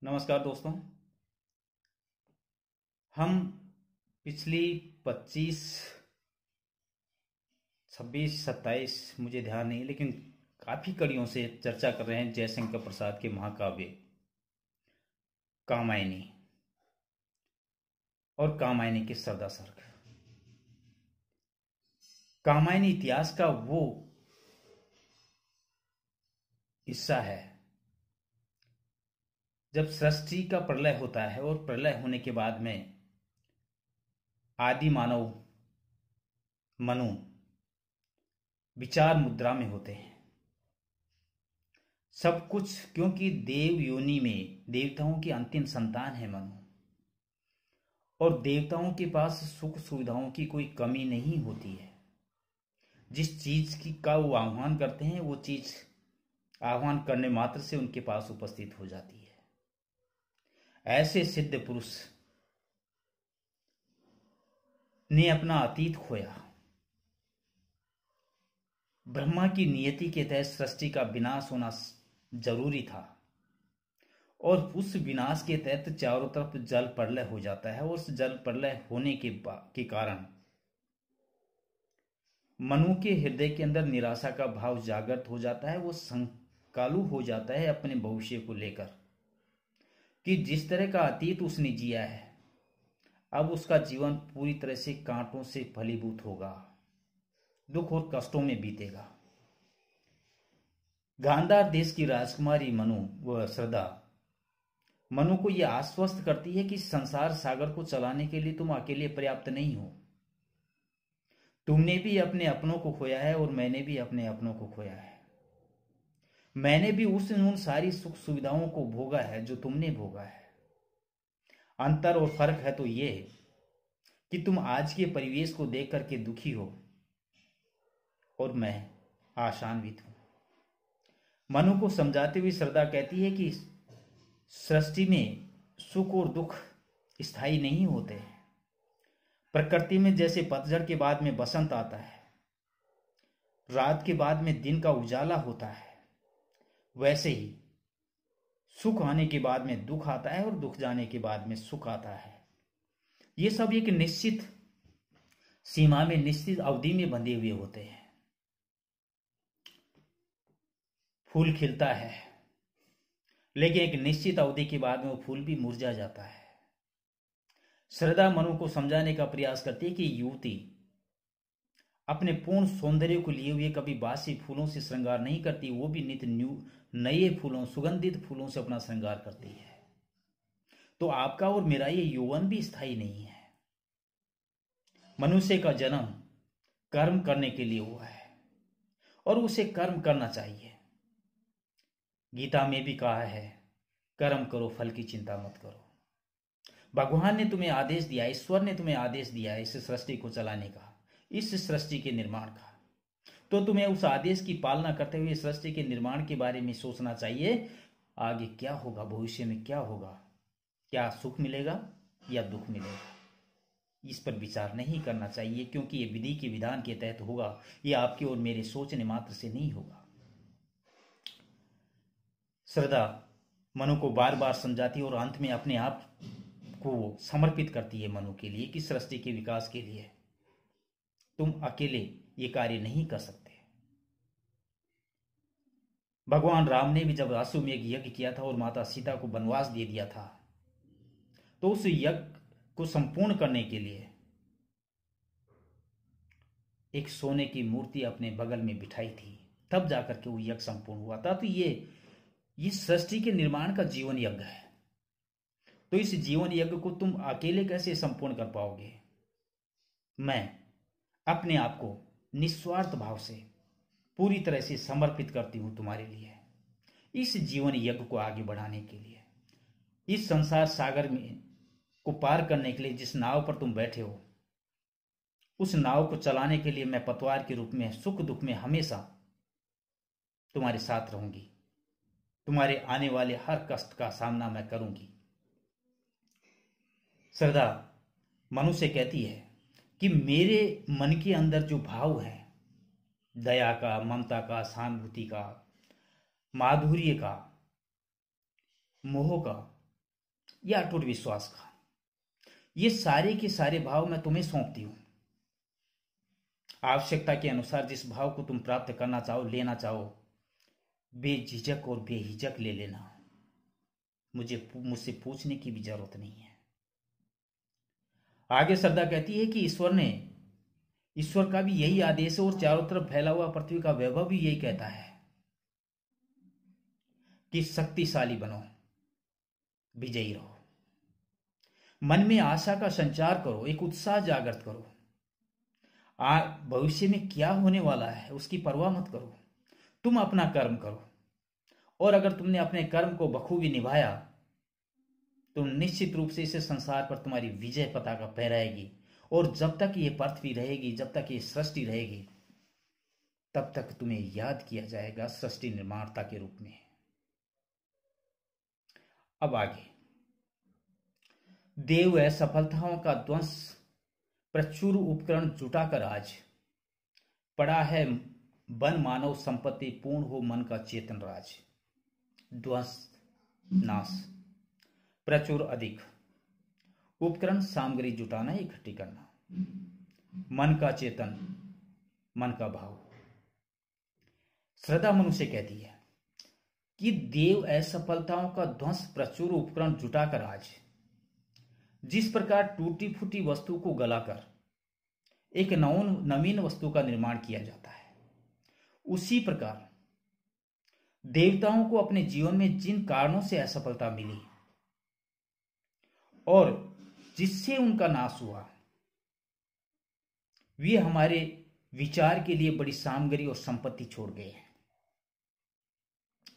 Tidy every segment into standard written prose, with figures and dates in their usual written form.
नमस्कार दोस्तों। हम पिछली 25, 26, 27 मुझे ध्यान नहीं, लेकिन काफ़ी कड़ियों से चर्चा कर रहे हैं जयशंकर प्रसाद के महाकाव्य कामायनी और कामायनी के सरदा सर्ग। कामायनी इतिहास का वो हिस्सा है जब सृष्टि का प्रलय होता है और प्रलय होने के बाद में आदि मानव मनु विचार मुद्रा में होते हैं। सब कुछ क्योंकि देव योनि में देवताओं की अंतिम संतान है मनु, और देवताओं के पास सुख सुविधाओं की कोई कमी नहीं होती है। जिस चीज की का वो आह्वान करते हैं वो चीज आह्वान करने मात्र से उनके पास उपस्थित हो जाती है। ऐसे सिद्ध पुरुष ने अपना अतीत खोया। ब्रह्मा की नियति के तहत सृष्टि का विनाश होना जरूरी था, और उस विनाश के तहत चारों तरफ जल प्रलय हो जाता है। और उस जल प्रलय होने के कारण मनु के हृदय के अंदर निराशा का भाव जागृत हो जाता है। वो संकालु हो जाता है अपने भविष्य को लेकर कि जिस तरह का अतीत उसने जिया है, अब उसका जीवन पूरी तरह से कांटों से फलीभूत होगा, दुख और कष्टों में बीतेगा। गांधार देश की राजकुमारी मनु व श्रद्धा मनु को यह आश्वस्त करती है कि संसार सागर को चलाने के लिए तुम अकेले पर्याप्त नहीं हो। तुमने भी अपने अपनों को खोया है और मैंने भी अपने अपनों को खोया है। मैंने भी उन सारी सुख सुविधाओं को भोगा है जो तुमने भोगा है। अंतर और फर्क है तो ये कि तुम आज के परिवेश को देख करके दुखी हो और मैं आशान्वित हूं। मनु को समझाते हुए श्रद्धा कहती है कि सृष्टि में सुख और दुख स्थायी नहीं होते। प्रकृति में जैसे पतझड़ के बाद में बसंत आता है, रात के बाद में दिन का उजाला होता है, वैसे ही सुख आने के बाद में दुख आता है और दुख जाने के बाद में सुख आता है। ये सब एक निश्चित सीमा में, निश्चित अवधि में बंधे हुए होते हैं। फूल खिलता है, लेकिन एक निश्चित अवधि के बाद में वो फूल भी मुरझा जाता है। श्रद्धा मनु को समझाने का प्रयास करती है कि युवती अपने पूर्ण सौंदर्य को लिए हुए कभी बासी फूलों से श्रृंगार नहीं करती, वो भी नित्य नए फूलों, सुगंधित फूलों से अपना श्रृंगार करती है। तो आपका और मेरा ये यौवन भी स्थायी नहीं है। मनुष्य का जन्म कर्म करने के लिए हुआ है और उसे कर्म करना चाहिए। गीता में भी कहा है, कर्म करो, फल की चिंता मत करो। भगवान ने तुम्हें आदेश दिया, ईश्वर ने तुम्हें आदेश दिया है इस सृष्टि को चलाने का, इस सृष्टि के निर्माण का। तो तुम्हें उस आदेश की पालना करते हुए सृष्टि के निर्माण के बारे में सोचना चाहिए। आगे क्या होगा, भविष्य में क्या होगा, क्या सुख मिलेगा या दुख मिलेगा, इस पर विचार नहीं करना चाहिए, क्योंकि ये विधि के विधान के तहत होगा। ये आपके और मेरे सोचने मात्र से नहीं होगा। श्रद्धा मनु को बार बार समझाती है और अंत में अपने आप को समर्पित करती है मनु के लिए कि सृष्टि के विकास के लिए तुम अकेले ये कार्य नहीं कर सकते। भगवान राम ने भी जब अश्वमेध यज्ञ किया था और माता सीता को वनवास दे दिया था, तो उस यज्ञ को संपूर्ण करने के लिए एक सोने की मूर्ति अपने बगल में बिठाई थी, तब जाकर के वो यज्ञ संपूर्ण हुआ था। तो ये सृष्टि के निर्माण का जीवन यज्ञ है। तो इस जीवन यज्ञ को तुम अकेले कैसे संपूर्ण कर पाओगे? मैं अपने आप को निस्वार्थ भाव से पूरी तरह से समर्पित करती हूं तुम्हारे लिए, इस जीवन यज्ञ को आगे बढ़ाने के लिए। इस संसार सागर में को पार करने के लिए जिस नाव पर तुम बैठे हो, उस नाव को चलाने के लिए मैं पतवार के रूप में सुख दुख में हमेशा तुम्हारे साथ रहूंगी। तुम्हारे आने वाले हर कष्ट का सामना मैं करूंगी। श्रद्धा मनु से कहती है कि मेरे मन के अंदर जो भाव है, दया का, ममता का, सहानुभूति का, माधुर्य का, मोह का, या अटूट विश्वास का। ये सारे के सारे भाव मैं तुम्हें सौंपती हूं। आवश्यकता के अनुसार जिस भाव को तुम प्राप्त करना चाहो, लेना चाहो, बेझिझक और बेहिचक ले लेना। मुझसे पूछने की भी जरूरत नहीं है। आगे श्रद्धा कहती है कि ईश्वर का भी यही आदेश है और चारों तरफ फैला हुआ पृथ्वी का वैभव भी यही कहता है कि शक्तिशाली बनो, विजयी रहो। मन में आशा का संचार करो, एक उत्साह जागृत करो। भविष्य में क्या होने वाला है उसकी परवाह मत करो, तुम अपना कर्म करो। और अगर तुमने अपने कर्म को बखूबी निभाया तो निश्चित रूप से इस संसार पर तुम्हारी विजय पताका फहराएगी। और जब तक ये पृथ्वी रहेगी, जब तक ये सृष्टि रहेगी, तब तक तुम्हें याद किया जाएगा सृष्टि निर्माता के रूप में। अब आगे, देव असफलताओं का ध्वंस प्रचुर उपकरण जुटाकर आज पड़ा है वन मानव संपत्ति पूर्ण हो मन का चेतन राज। ध्वंस, नाश, प्रचुर, अधिक, उपकरण सामग्री जुटाना, इकट्ठी करना, मन का चेतन, मन का भाव। श्रद्धा मनुष्य कहती है कि देव असफलताओं का ध्वंस प्रचुर उपकरण जुटाकर आज जिस प्रकार टूटी फूटी वस्तु को गलाकर एक नवीन वस्तु का निर्माण किया जाता है, उसी प्रकार देवताओं को अपने जीवन में जिन कारणों से असफलता मिली और जिससे उनका नाश हुआ, वे हमारे विचार के लिए बड़ी सामग्री और संपत्ति छोड़ गए हैं।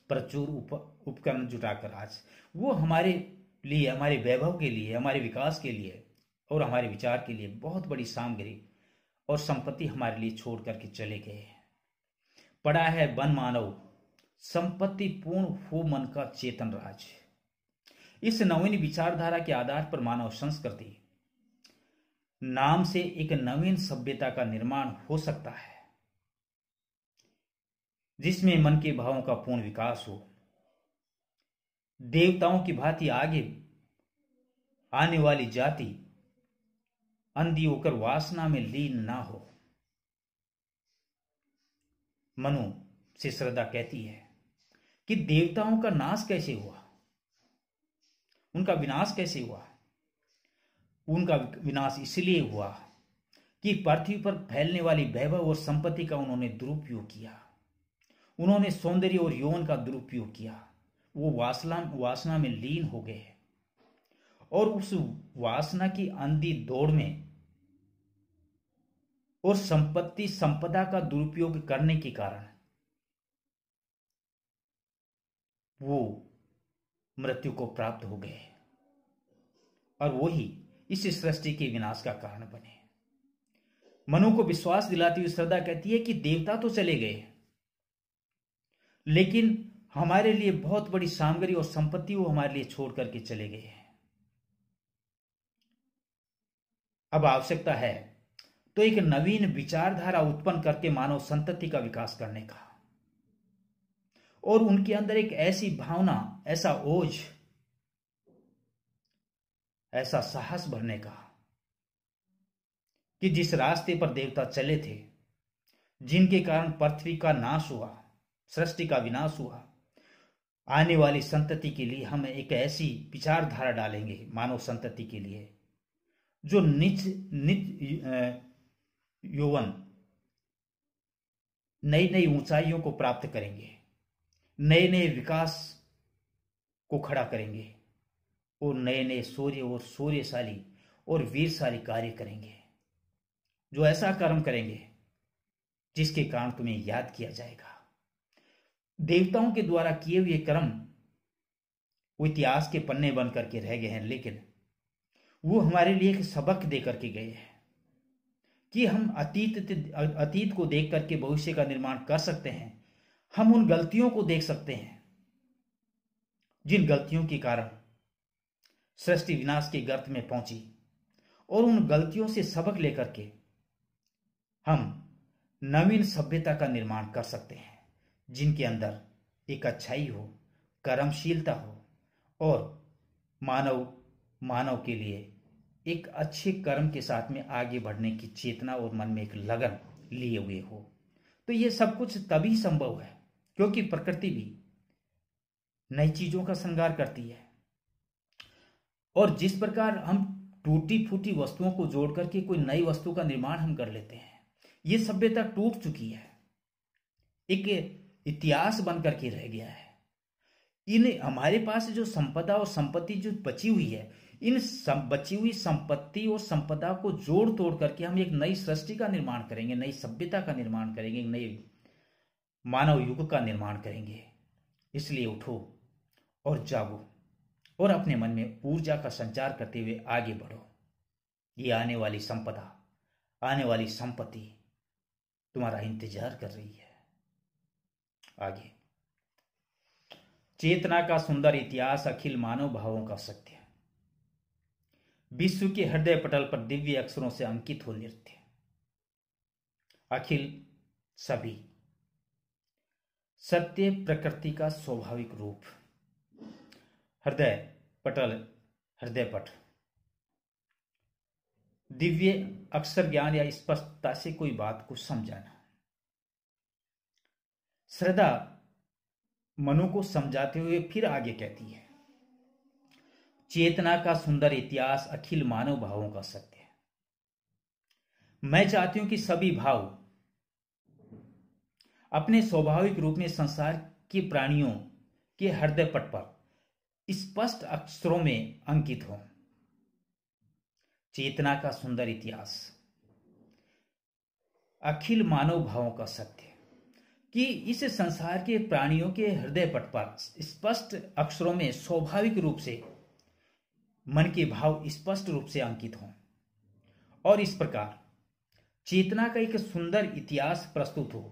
प्रचुर उपकरण जुटाकर आज वो हमारे लिए, हमारे वैभव के लिए, हमारे विकास के लिए और हमारे विचार के लिए बहुत बड़ी सामग्री और संपत्ति हमारे लिए छोड़ करके चले गए हैं। पड़ा है वन मानव संपत्ति पूर्ण हो मन का चेतन राज। इस नवीन विचारधारा के आधार पर मानव संस्कृति नाम से एक नवीन सभ्यता का निर्माण हो सकता है, जिसमें मन के भावों का पूर्ण विकास हो, देवताओं की भांति आगे आने वाली जाति अंधी होकर वासना में लीन ना हो। मनु से श्रद्धा कहती है कि देवताओं का नाश कैसे हुआ, उनका विनाश कैसे हुआ। उनका विनाश इसलिए हुआ कि पृथ्वी पर फैलने वाली वैभव और संपत्ति का उन्होंने दुरुपयोग किया। उन्होंने सौंदर्य और यौवन का दुरुपयोग किया। वो वासना में लीन हो गए और उस वासना की अंधी दौड़ में और संपदा का दुरुपयोग करने के कारण वो मृत्यु को प्राप्त हो गए और वही इस सृष्टि के विनाश का कारण बने। मनु को विश्वास दिलाती हुई श्रद्धा कहती है कि देवता तो चले गए, लेकिन हमारे लिए बहुत बड़ी सामग्री और संपत्ति वो हमारे लिए छोड़ करके चले गए हैं। अब आवश्यकता है तो एक नवीन विचारधारा उत्पन्न करके मानव संतति का विकास करने का और उनके अंदर एक ऐसी भावना, ऐसा ओज, ऐसा साहस भरने का कि जिस रास्ते पर देवता चले थे, जिनके कारण पृथ्वी का नाश हुआ, सृष्टि का विनाश हुआ, आने वाली संतति के लिए हम एक ऐसी विचारधारा डालेंगे मानव संतति के लिए जो नित्य यौवन, नई नई ऊंचाइयों को प्राप्त करेंगे, नए नए विकास को खड़ा करेंगे और नए नए शौर्यशाली और वीरशाली कार्य करेंगे, जो ऐसा कर्म करेंगे जिसके कारण तुम्हें याद किया जाएगा। देवताओं के द्वारा किए हुए कर्म वो इतिहास के पन्ने बन करके रह गए हैं, लेकिन वो हमारे लिए एक सबक दे करके गए हैं कि हम अतीत को देख करके भविष्य का निर्माण कर सकते हैं। हम उन गलतियों को देख सकते हैं जिन गलतियों के कारण सृष्टि विनाश के गर्त में पहुंची, और उन गलतियों से सबक लेकर के हम नवीन सभ्यता का निर्माण कर सकते हैं, जिनके अंदर एक अच्छाई हो, कर्मशीलता हो और मानव मानव के लिए एक अच्छे कर्म के साथ में आगे बढ़ने की चेतना और मन में एक लगन लिए हुए हो। तो ये सब कुछ तभी संभव है क्योंकि प्रकृति भी नई चीजों का श्रृंगार करती है। और जिस प्रकार हम टूटी फूटी वस्तुओं को जोड़ करके कोई नई वस्तु का निर्माण हम कर लेते हैं, ये सभ्यता टूट चुकी है, एक इतिहास बन करके रह गया है। इन हमारे पास जो संपदा और संपत्ति जो बची हुई है, इन बची हुई संपत्ति और संपदा को जोड़ तोड़ करके हम एक नई सृष्टि का निर्माण करेंगे, नई सभ्यता का निर्माण करेंगे, एक नए मानव युग का निर्माण करेंगे। इसलिए उठो और जागो और अपने मन में ऊर्जा का संचार करते हुए आगे बढ़ो। ये आने वाली संपदा, आने वाली संपत्ति तुम्हारा इंतजार कर रही है। आगे, चेतना का सुंदर इतिहास, अखिल मानव भावों का सत्य, विश्व के हृदय पटल पर दिव्य अक्षरों से अंकित हो नृत्य, अखिल सभी, सत्य प्रकृति का स्वाभाविक रूप, हृदय पटल, हृदय पट, दिव्य अक्षर ज्ञान या स्पष्टता से कोई बात को समझाना। श्रद्धा मनु को समझाते हुए फिर आगे कहती है, चेतना का सुंदर इतिहास, अखिल मानव भावों का सत्य। मैं चाहती हूं कि सभी भाव अपने स्वाभाविक रूप में संसार के प्राणियों के हृदय पट पर स्पष्ट अक्षरों में अंकित हो। चेतना का सुंदर इतिहास, अखिल मानव भावों का सत्य, कि इस संसार के प्राणियों के हृदय पट पर स्पष्ट अक्षरों में स्वाभाविक रूप से मन के भाव स्पष्ट रूप से अंकित हों और इस प्रकार चेतना का एक सुंदर इतिहास प्रस्तुत हो।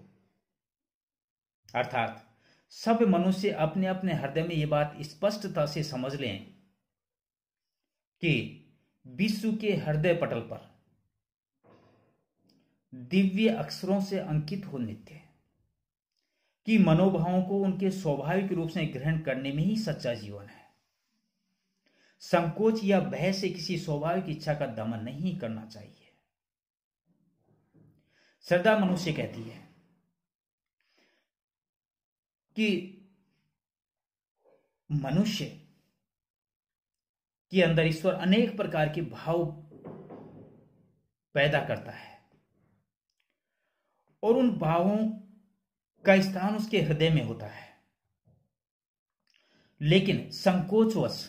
अर्थात सब मनुष्य अपने अपने हृदय में ये बात स्पष्टता से समझ लें कि विश्व के हृदय पटल पर दिव्य अक्षरों से अंकित हो नित्य, कि मनोभावों को उनके स्वाभाविक रूप से ग्रहण करने में ही सच्चा जीवन है। संकोच या भय से किसी स्वाभाविक इच्छा का दमन नहीं करना चाहिए। श्रद्धा मनुष्य कहती है कि मनुष्य के अंदर ईश्वर अनेक प्रकार के भाव पैदा करता है और उन भावों का स्थान उसके हृदय में होता है, लेकिन संकोचवश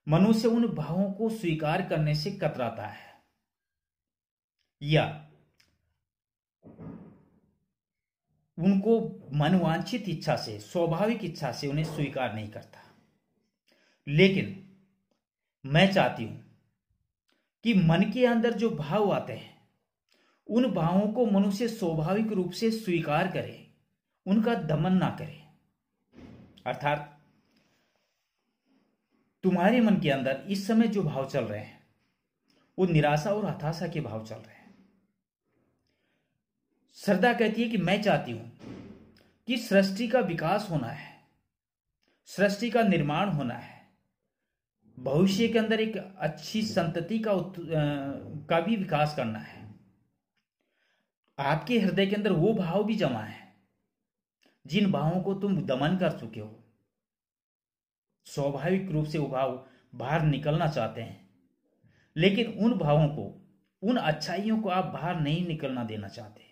मनुष्य उन भावों को स्वीकार करने से कतराता है या उनको मनवांछित इच्छा से, स्वाभाविक इच्छा से उन्हें स्वीकार नहीं करता। लेकिन मैं चाहती हूं कि मन के अंदर जो भाव आते हैं उन भावों को मनुष्य स्वाभाविक रूप से स्वीकार करे, उनका दमन ना करे। अर्थात तुम्हारे मन के अंदर इस समय जो भाव चल रहे हैं वो निराशा और हताशा के भाव चल रहे हैं। श्रद्धा कहती है कि मैं चाहती हूं कि सृष्टि का विकास होना है, सृष्टि का निर्माण होना है, भविष्य के अंदर एक अच्छी संतति का भी विकास करना है। आपके हृदय के अंदर वो भाव भी जमा है जिन भावों को तुम दमन कर चुके हो। स्वाभाविक रूप से वो भाव बाहर निकलना चाहते हैं, लेकिन उन भावों को, उन अच्छाइयों को आप बाहर नहीं निकलना देना चाहते।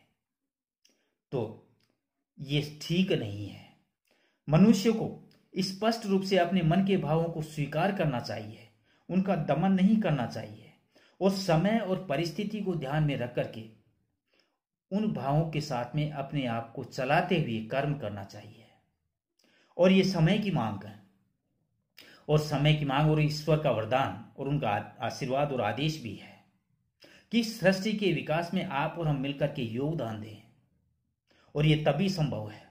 तो ये ठीक नहीं है। मनुष्य को स्पष्ट रूप से अपने मन के भावों को स्वीकार करना चाहिए, उनका दमन नहीं करना चाहिए और समय और परिस्थिति को ध्यान में रख करके उन भावों के साथ में अपने आप को चलाते हुए कर्म करना चाहिए। और ये समय की मांग है, और समय की मांग और ईश्वर का वरदान और उनका आशीर्वाद और आदेश भी है कि सृष्टि के विकास में आप और हम मिलकर के योगदान दें। और ये तभी संभव है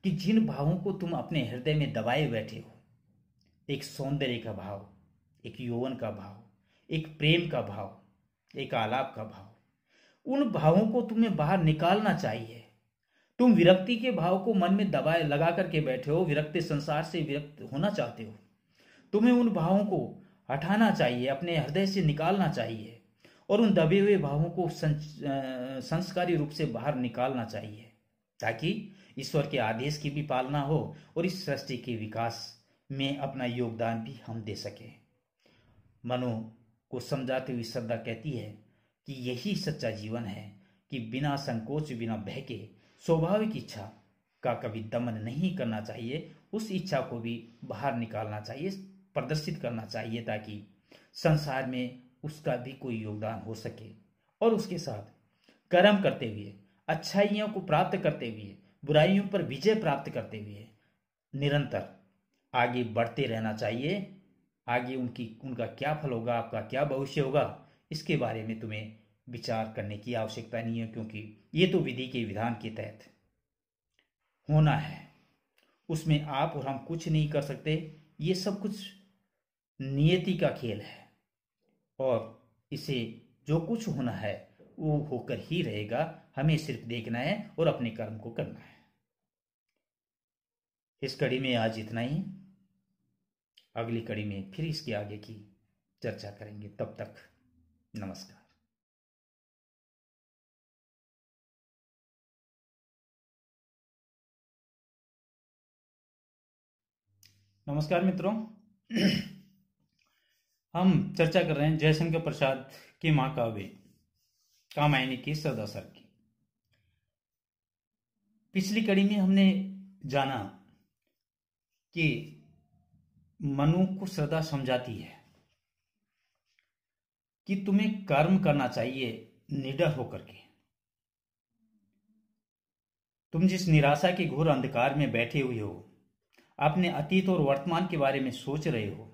कि जिन भावों को तुम अपने हृदय में दबाए बैठे हो, एक सौंदर्य का भाव, एक यौवन का भाव, एक प्रेम का भाव, एक आलाप का भाव, उन भावों को तुम्हें बाहर निकालना चाहिए। तुम विरक्ति के भाव को मन में दबाए लगा करके बैठे हो, विरक्ति, संसार से विरक्त होना चाहते हो। तुम्हें उन भावों को हटाना चाहिए, अपने हृदय से निकालना चाहिए और उन दबे हुए भावों को संस्कारी रूप से बाहर निकालना चाहिए, ताकि ईश्वर के आदेश की भी पालना हो और इस सृष्टि के विकास में अपना योगदान भी हम दे सकें। मनु को समझाते हुए श्रद्धा कहती है कि यही सच्चा जीवन है कि बिना संकोच, बिना भय के स्वाभाविक इच्छा का कभी दमन नहीं करना चाहिए, उस इच्छा को भी बाहर निकालना चाहिए, प्रदर्शित करना चाहिए, ताकि संसार में उसका भी कोई योगदान हो सके। और उसके साथ कर्म करते हुए, अच्छाइयों को प्राप्त करते हुए, बुराइयों पर विजय प्राप्त करते हुए निरंतर आगे बढ़ते रहना चाहिए। आगे उनका क्या फल होगा, आपका क्या भविष्य होगा, इसके बारे में तुम्हें विचार करने की आवश्यकता नहीं है, क्योंकि ये तो विधि के विधान के तहत होना है, उसमें आप और हम कुछ नहीं कर सकते। ये सब कुछ नियति का खेल है और इसे जो कुछ होना है वो होकर ही रहेगा। हमें सिर्फ देखना है और अपने कर्म को करना है। इस कड़ी में आज इतना ही। अगली कड़ी में फिर इसके आगे की चर्चा करेंगे। तब तक नमस्कार। नमस्कार मित्रों, हम चर्चा कर रहे हैं जयशंकर प्रसाद के महाकाव्य कामायनी की श्रद्धा सर की। पिछली कड़ी में हमने जाना कि मनु को श्रद्धा समझाती है कि तुम्हें कर्म करना चाहिए निडर होकर के। तुम जिस निराशा के घोर अंधकार में बैठे हुए हो, अपने अतीत और वर्तमान के बारे में सोच रहे हो,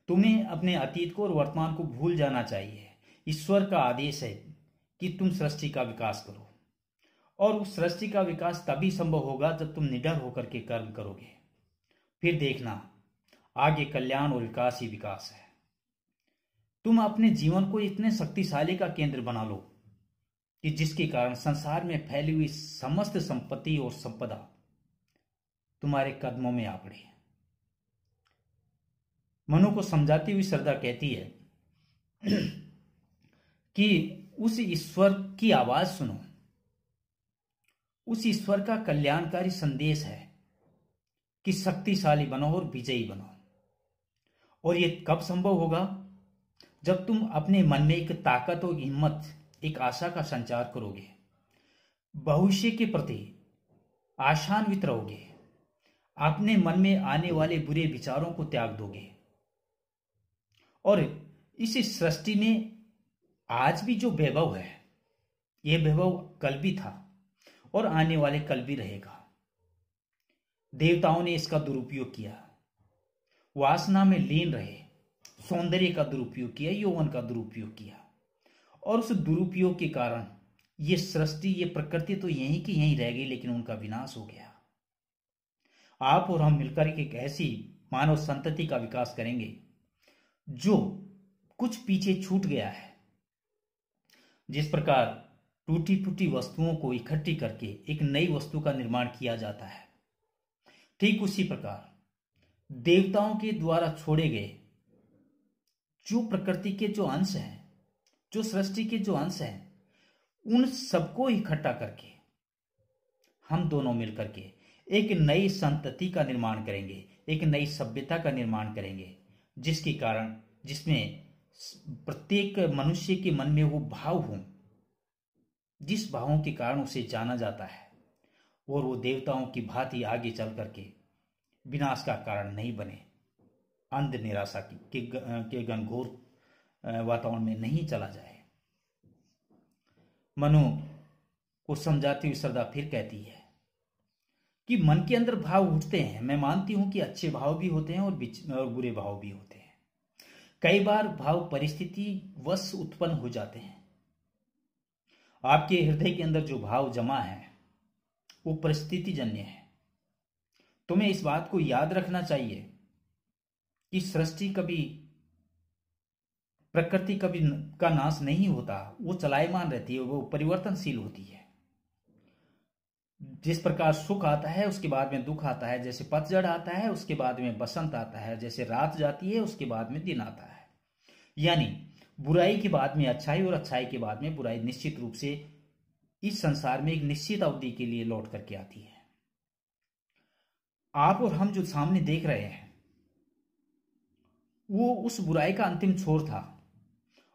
तुम्हें अपने अतीत को और वर्तमान को भूल जाना चाहिए। ईश्वर का आदेश है कि तुम सृष्टि का विकास करो, और उस सृष्टि का विकास तभी संभव होगा जब तुम निडर होकर के कर्म करोगे। फिर देखना, आगे कल्याण और विकास ही विकास है। तुम अपने जीवन को इतने शक्तिशाली का केंद्र बना लो कि जिसके कारण संसार में फैली हुई समस्त संपत्ति और संपदा तुम्हारे कदमों में आ पड़े। मनु को समझाती हुई श्रद्धा कहती है कि उस ईश्वर की आवाज सुनो। उस ईश्वर का कल्याणकारी संदेश है कि शक्तिशाली बनो और विजयी बनो। और ये कब संभव होगा? जब तुम अपने मन में एक ताकत और हिम्मत, एक आशा का संचार करोगे, भविष्य के प्रति आशान्वित रहोगे, अपने मन में आने वाले बुरे विचारों को त्याग दोगे। और इस सृष्टि में आज भी जो वैभव है, यह वैभव कल भी था और आने वाले कल भी रहेगा। देवताओं ने इसका दुरुपयोग किया, वासना में लीन रहे, सौंदर्य का दुरुपयोग किया, यौवन का दुरुपयोग किया, और उस दुरुपयोग के कारण ये सृष्टि, ये प्रकृति तो यहीं की यहीं रह गई, लेकिन उनका विनाश हो गया। आप और हम मिलकर एक ऐसी मानव संतति का विकास करेंगे जो कुछ पीछे छूट गया है। जिस प्रकार टूटी फूटी वस्तुओं को इकट्ठी करके एक नई वस्तु का निर्माण किया जाता है, ठीक उसी प्रकार देवताओं के द्वारा छोड़े गए जो प्रकृति के जो अंश हैं, जो सृष्टि के जो अंश हैं, उन सबको इकट्ठा करके हम दोनों मिलकर के एक नई संतति का निर्माण करेंगे, एक नई सभ्यता का निर्माण करेंगे, जिसके कारण, जिसमें प्रत्येक मनुष्य के मन में वो भाव हो जिस भावों के कारण उसे जाना जाता है, और वो देवताओं की भांति आगे चल करके विनाश का कारण नहीं बने, अंध निराशा के घनघोर वातावरण में नहीं चला जाए। मनु को समझाती हुई श्रद्धा फिर कहती है कि मन के अंदर भाव उठते हैं। मैं मानती हूं कि अच्छे भाव भी होते हैं और बुरे भाव भी होते हैं। कई बार भाव परिस्थिति वश उत्पन्न हो जाते हैं। आपके हृदय के अंदर जो भाव जमा है वो परिस्थिति जन्य है। तुम्हें इस बात को याद रखना चाहिए कि सृष्टि कभी, प्रकृति कभी का नाश नहीं होता, वो चलायमान रहती है, वो परिवर्तनशील होती है। जिस प्रकार सुख आता है उसके बाद में दुख आता है, जैसे पतझड़ आता है उसके बाद में बसंत आता है, जैसे रात जाती है उसके बाद में दिन आता है। यानी बुराई के बाद में अच्छाई और अच्छाई के बाद में बुराई निश्चित रूप से इस संसार में एक निश्चित अवधि के लिए लौट करके आती है। आप और हम जो सामने देख रहे हैं वो उस बुराई का अंतिम छोर था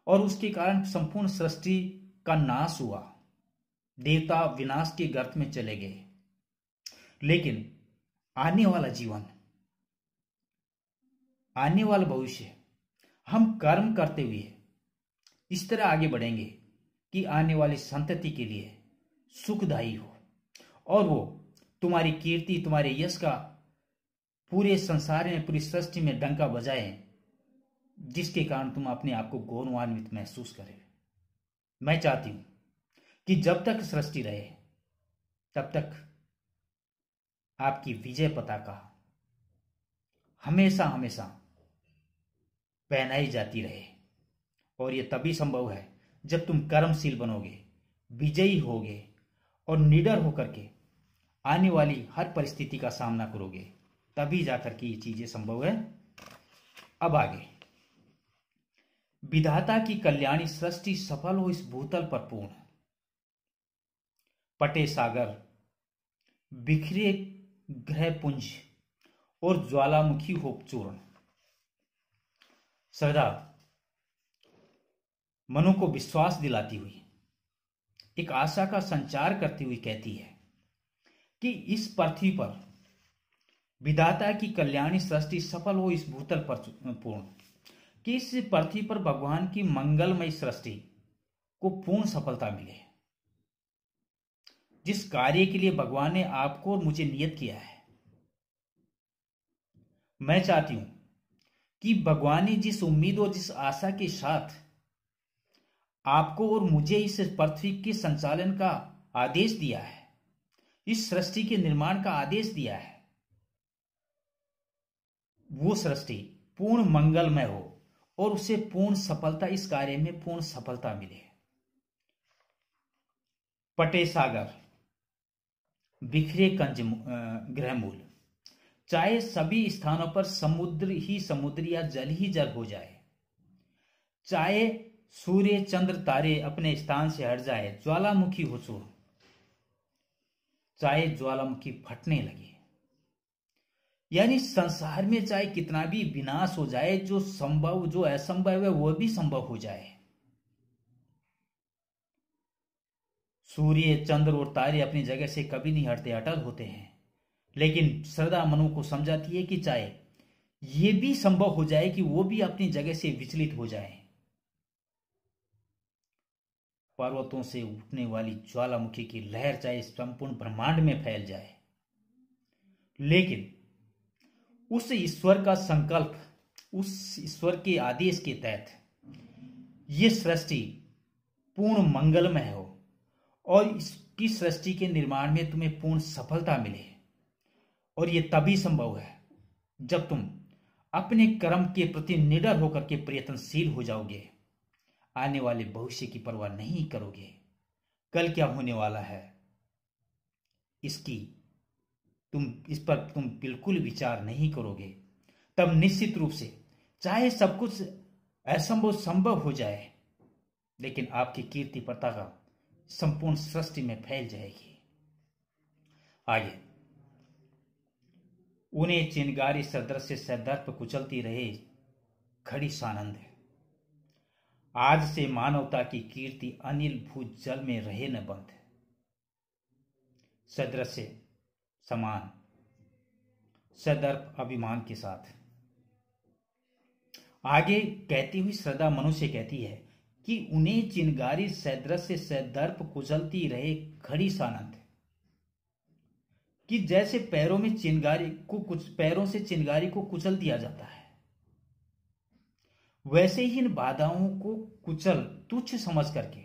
और उसके कारण संपूर्ण सृष्टि का नाश हुआ, देवता विनाश के गर्त में चले गए। लेकिन आने वाला जीवन, आने वाला भविष्य हम कर्म करते हुए इस तरह आगे बढ़ेंगे कि आने वाली संतति के लिए सुखदायी हो और वो तुम्हारी कीर्ति, तुम्हारे यश का पूरे संसार में, पूरी सृष्टि में डंका बजाए, जिसके कारण तुम अपने आप को गौरवान्वित महसूस करें। मैं चाहती हूं कि जब तक सृष्टि रहे तब तक आपकी विजय पताका हमेशा हमेशा पहनाई जाती रहे। और यह तभी संभव है जब तुम कर्मशील बनोगे, विजयी होगे और निडर होकर के आने वाली हर परिस्थिति का सामना करोगे, तभी जाकर के ये चीजें संभव है। अब आगे, विधाता की कल्याणी सृष्टि सफल हो इस भूतल पर पूर्ण, पटे सागर, बिखरे ग्रह पुंज और ज्वालामुखी हो चूर्ण। श्रद्धा मनु को विश्वास दिलाती हुई, एक आशा का संचार करती हुई कहती है कि इस पृथ्वी पर विधाता की कल्याणी सृष्टि सफल हो इस भूतल पर पूर्ण, कि इस पृथ्वी पर भगवान की मंगलमय सृष्टि को पूर्ण सफलता मिले। जिस कार्य के लिए भगवान ने आपको और मुझे नियत किया है, मैं चाहती हूं कि भगवान ने जिस उम्मीद और जिस आशा के साथ आपको और मुझे इस पृथ्वी के संचालन का आदेश दिया है, इस सृष्टि के निर्माण का आदेश दिया है, वो सृष्टि पूर्ण मंगलमय हो और उसे पूर्ण सफलता, इस कार्य में पूर्ण सफलता मिले। पटे सागर, बिखरे कंज ग्रहमूल, चाहे सभी स्थानों पर समुद्र ही समुद्र या जल ही जल हो जाए, चाहे सूर्य चंद्र तारे अपने स्थान से हट जाए, ज्वालामुखी हो चूर्ण, चाहे ज्वालामुखी फटने लगे, यानी संसार में चाहे कितना भी विनाश हो जाए, जो संभव, जो असंभव है वह भी संभव हो जाए। सूर्य चंद्र और तारे अपनी जगह से कभी नहीं हटते, अटल होते हैं। लेकिन श्रद्धा मनु को समझाती है कि चाहे ये भी संभव हो जाए कि वो भी अपनी जगह से विचलित हो जाए, पर्वतों से उठने वाली ज्वालामुखी की लहर चाहे संपूर्ण ब्रह्मांड में फैल जाए, लेकिन उस ईश्वर का संकल्प, उस ईश्वर के आदेश के तहत ये सृष्टि पूर्ण मंगलमय हो और इसकी सृष्टि के निर्माण में तुम्हें पूर्ण सफलता मिले। और ये तभी संभव है जब तुम अपने कर्म के प्रति निडर होकर के प्रयत्नशील हो जाओगे, आने वाले भविष्य की परवाह नहीं करोगे, कल क्या होने वाला है इस पर तुम बिल्कुल विचार नहीं करोगे, तब निश्चित रूप से चाहे सब कुछ असंभव संभव हो जाए, लेकिन आपकी कीर्ति पताका संपूर्ण सृष्टि में फैल जाएगी। आगे, उन्हें चिनगारी सदृश सदर्प कुचलती रहे खड़ी सानंद, आज से मानवता की कीर्ति अनिल भूत जल में रहे न बंद। सदृश समान, सदर्प अभिमान के साथ। आगे कहती हुई श्रद्धा मनु से कहती है कि उन्हें चिनगारी सदृश सदर्प कुचलती रहे खड़ी सानंद, कि जैसे पैरों से चिनगारी को कुचल दिया जाता है, वैसे ही इन बाधाओं को तुच्छ समझ करके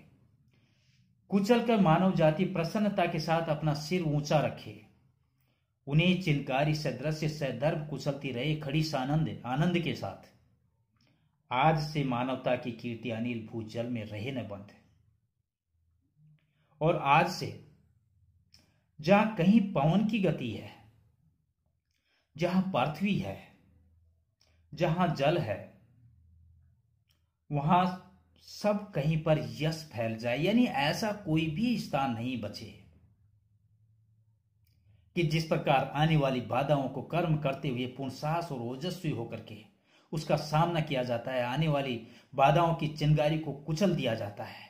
कुचल कर मानव जाति प्रसन्नता के साथ अपना सिर ऊंचा रखे। उन्हें चिनगारी सदृश सदर्प कुचलती रहे खड़ी सानंद, आनंद के साथ। आज से मानवता की कीर्ति अनिल भूजल में रहे न बंद। और आज से जहां कहीं पवन की गति है, जहां पृथ्वी है, जहां जल है, वहां सब कहीं पर यश फैल जाए। यानी ऐसा कोई भी स्थान नहीं बचे कि जिस प्रकार आने वाली बाधाओं को कर्म करते हुए पूर्ण साहस और ओजस्वी होकर के उसका सामना किया जाता है, आने वाली बाधाओं की चिंगारी को कुचल दिया जाता है,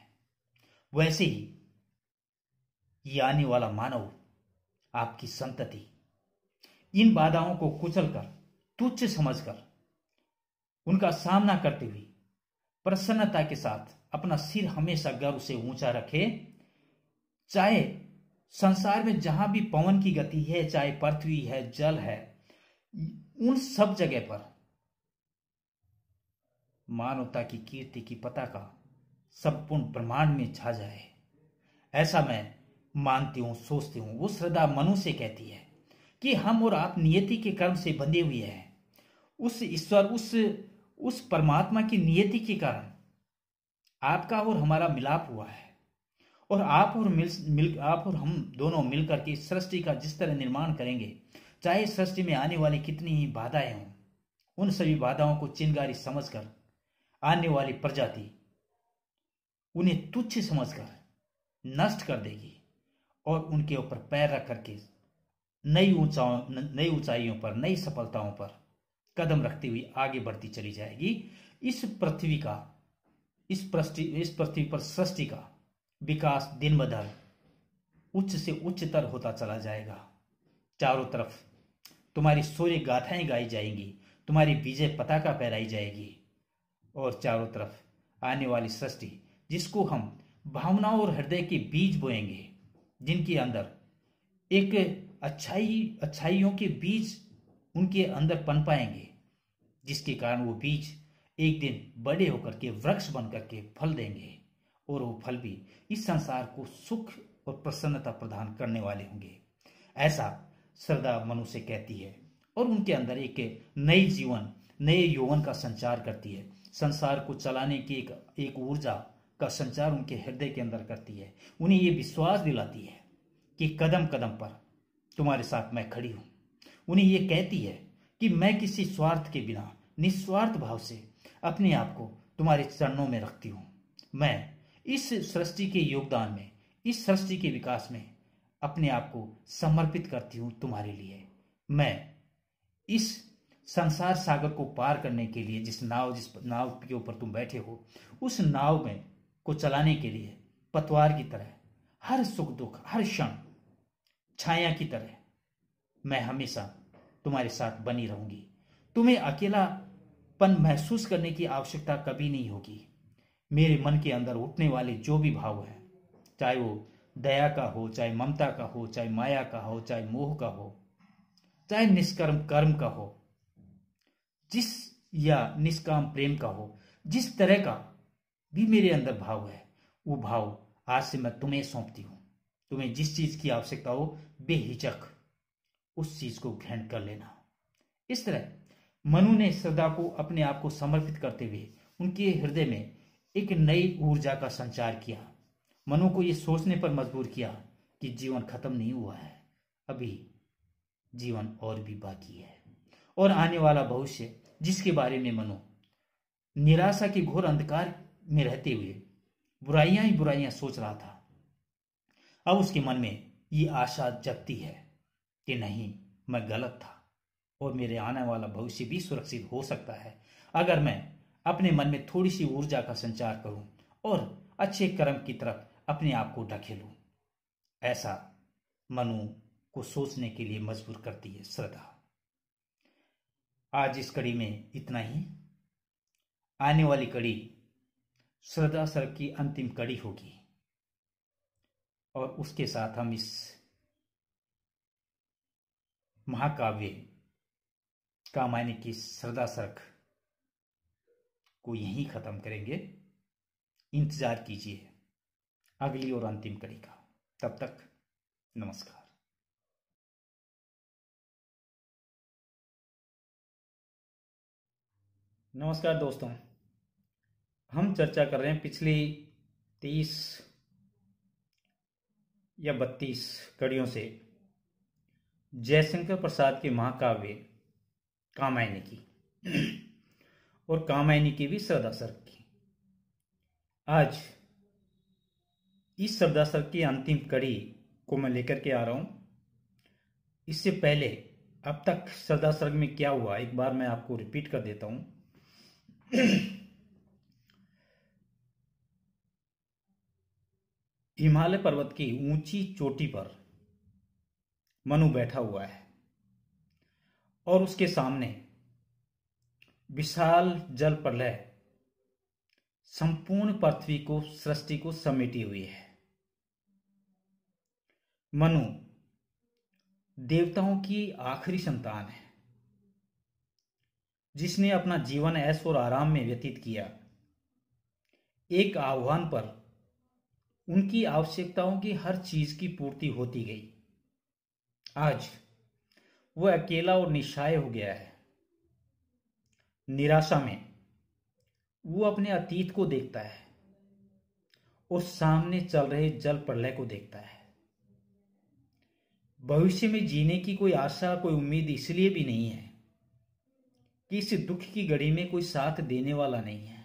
वैसे ही ये आने वाला मानव, आपकी संतति, इन बाधाओं को कुचलकर, तुच्छ समझकर, उनका सामना करते हुए प्रसन्नता के साथ अपना सिर हमेशा गर्व से ऊंचा रखे। चाहे संसार में जहां भी पवन की गति है, चाहे पृथ्वी है, जल है, उन सब जगह पर मानवता की कीर्ति की पताका संपूर्ण ब्रह्मांड में छा जाए। ऐसा मैं मानती हूं, सोचती हूं। वो श्रद्धा मनु से कहती है कि हम और आप नियति के कर्म से बंधे हुए हैं। उस ईश्वर, उस परमात्मा की नियति के कारण आपका और हमारा मिलाप हुआ है, और आप और हम दोनों मिलकर के सृष्टि का जिस तरह निर्माण करेंगे, चाहे सृष्टि में आने वाली कितनी ही बाधाएं हों, उन सभी बाधाओं को चिंगारी समझकर आने वाली प्रजाति उन्हें तुच्छ समझकर नष्ट कर देगी और उनके ऊपर पैर रख करके नई ऊंचाइयों पर, नई सफलताओं पर कदम रखती हुई आगे बढ़ती चली जाएगी। इस पृथ्वी पर सृष्टि का विकास दिन ब दिन उच्च से उच्चतर होता चला जाएगा। चारों तरफ तुम्हारी शौर्य गाथाएं गाई जाएंगी, तुम्हारी विजय पताका फहराई जाएगी, और चारों तरफ आने वाली सृष्टि जिसको हम भावनाओं और हृदय के बीज बोएंगे, जिनके अंदर एक अच्छाइयों के बीज उनके अंदर पनपाएंगे, जिसके कारण वो बीज एक दिन बड़े होकर के वृक्ष बन करके फल देंगे, और वो फल भी इस संसार को सुख और प्रसन्नता प्रदान करने वाले होंगे। ऐसा श्रद्धा मनु से कहती है, और उनके अंदर एक नई जीवन, नए यौवन का संचार करती है। संसार को चलाने की एक ऊर्जा का संचार उनके हृदय के अंदर करती है। उन्हें ये विश्वास दिलाती है कि कदम कदम पर तुम्हारे साथ मैं खड़ी हूं। उन्हें ये कहती है कि मैं किसी स्वार्थ के बिना निस्वार्थ भाव से अपने आप को तुम्हारे चरणों में रखती हूं। मैं इस सृष्टि के योगदान में, इस सृष्टि के विकास में अपने आप को समर्पित करती हूं तुम्हारे लिए। मैं इस संसार सागर को पार करने के लिए जिस नाव के ऊपर तुम बैठे हो, उस नाव में को चलाने के लिए पतवार की तरह हर सुख दुख, हर क्षण छाया की तरह मैं हमेशा तुम्हारे साथ बनी रहूंगी। तुम्हें अकेलापन महसूस करने की आवश्यकता कभी नहीं होगी। मेरे मन के अंदर उठने वाले जो भी भाव है, चाहे वो दया का हो, चाहे ममता का हो, चाहे माया का हो, चाहे मोह का हो, चाहे निष्कर्म कर्म का हो, जिस या निष्काम प्रेम का हो, जिस तरह का भी मेरे अंदर भाव है, वो भाव आज से मैं तुम्हें सौंपती हूं। तुम्हें जिस चीज की आवश्यकता हो, बेहिचक उस चीज को ग्रहण कर लेना। इस तरह मनु ने श्रद्धा को अपने आप को समर्पित करते हुए उनके हृदय में एक नई ऊर्जा का संचार किया। मनु को यह सोचने पर मजबूर किया कि जीवन खत्म नहीं हुआ है, अभी जीवन और भी बाकी है, और आने वाला भविष्य जिसके बारे में मनु निराशा के घोर अंधकार में रहते हुए बुराइयां ही बुराइयां सोच रहा था, अब उसके मन में ये आशा जगती है कि नहीं, मैं गलत था और मेरे आने वाला भविष्य भी सुरक्षित हो सकता है अगर मैं अपने मन में थोड़ी सी ऊर्जा का संचार करूं और अच्छे कर्म की तरफ अपने आप को ढकेलूं। ऐसा मनु को सोचने के लिए मजबूर करती है श्रद्धा। आज इस कड़ी में इतना ही। आने वाली कड़ी श्रद्धा सर की अंतिम कड़ी होगी, और उसके साथ हम इस महाकाव्य कामायनी की श्रद्धा सर्क को यहीं खत्म करेंगे। इंतजार कीजिए अगली और अंतिम कड़ी का। तब तक नमस्कार। नमस्कार दोस्तों, हम चर्चा कर रहे हैं पिछली 30 या 32 कड़ियों से जयशंकर प्रसाद के महाकाव्य कामायनी की और कामायनी की भी श्रद्धा सर्ग की। आज इस श्रद्धा सर्ग की अंतिम कड़ी को मैं लेकर के आ रहा हूं। इससे पहले अब तक श्रद्धा सर्ग में क्या हुआ एक बार मैं आपको रिपीट कर देता हूं। हिमालय पर्वत की ऊंची चोटी पर मनु बैठा हुआ है और उसके सामने विशाल जल प्रलय संपूर्ण पृथ्वी को, सृष्टि को समेटी हुई है। मनु देवताओं की आखिरी संतान है, जिसने अपना जीवन ऐश और आराम में व्यतीत किया। एक आह्वान पर उनकी आवश्यकताओं की हर चीज की पूर्ति होती गई। आज वह अकेला और निस्सहाय हो गया है। निराशा में वो अपने अतीत को देखता है और सामने चल रहे जल प्रलय को देखता है। भविष्य में जीने की कोई आशा, कोई उम्मीद इसलिए भी नहीं है कि इस दुख की घड़ी में कोई साथ देने वाला नहीं है,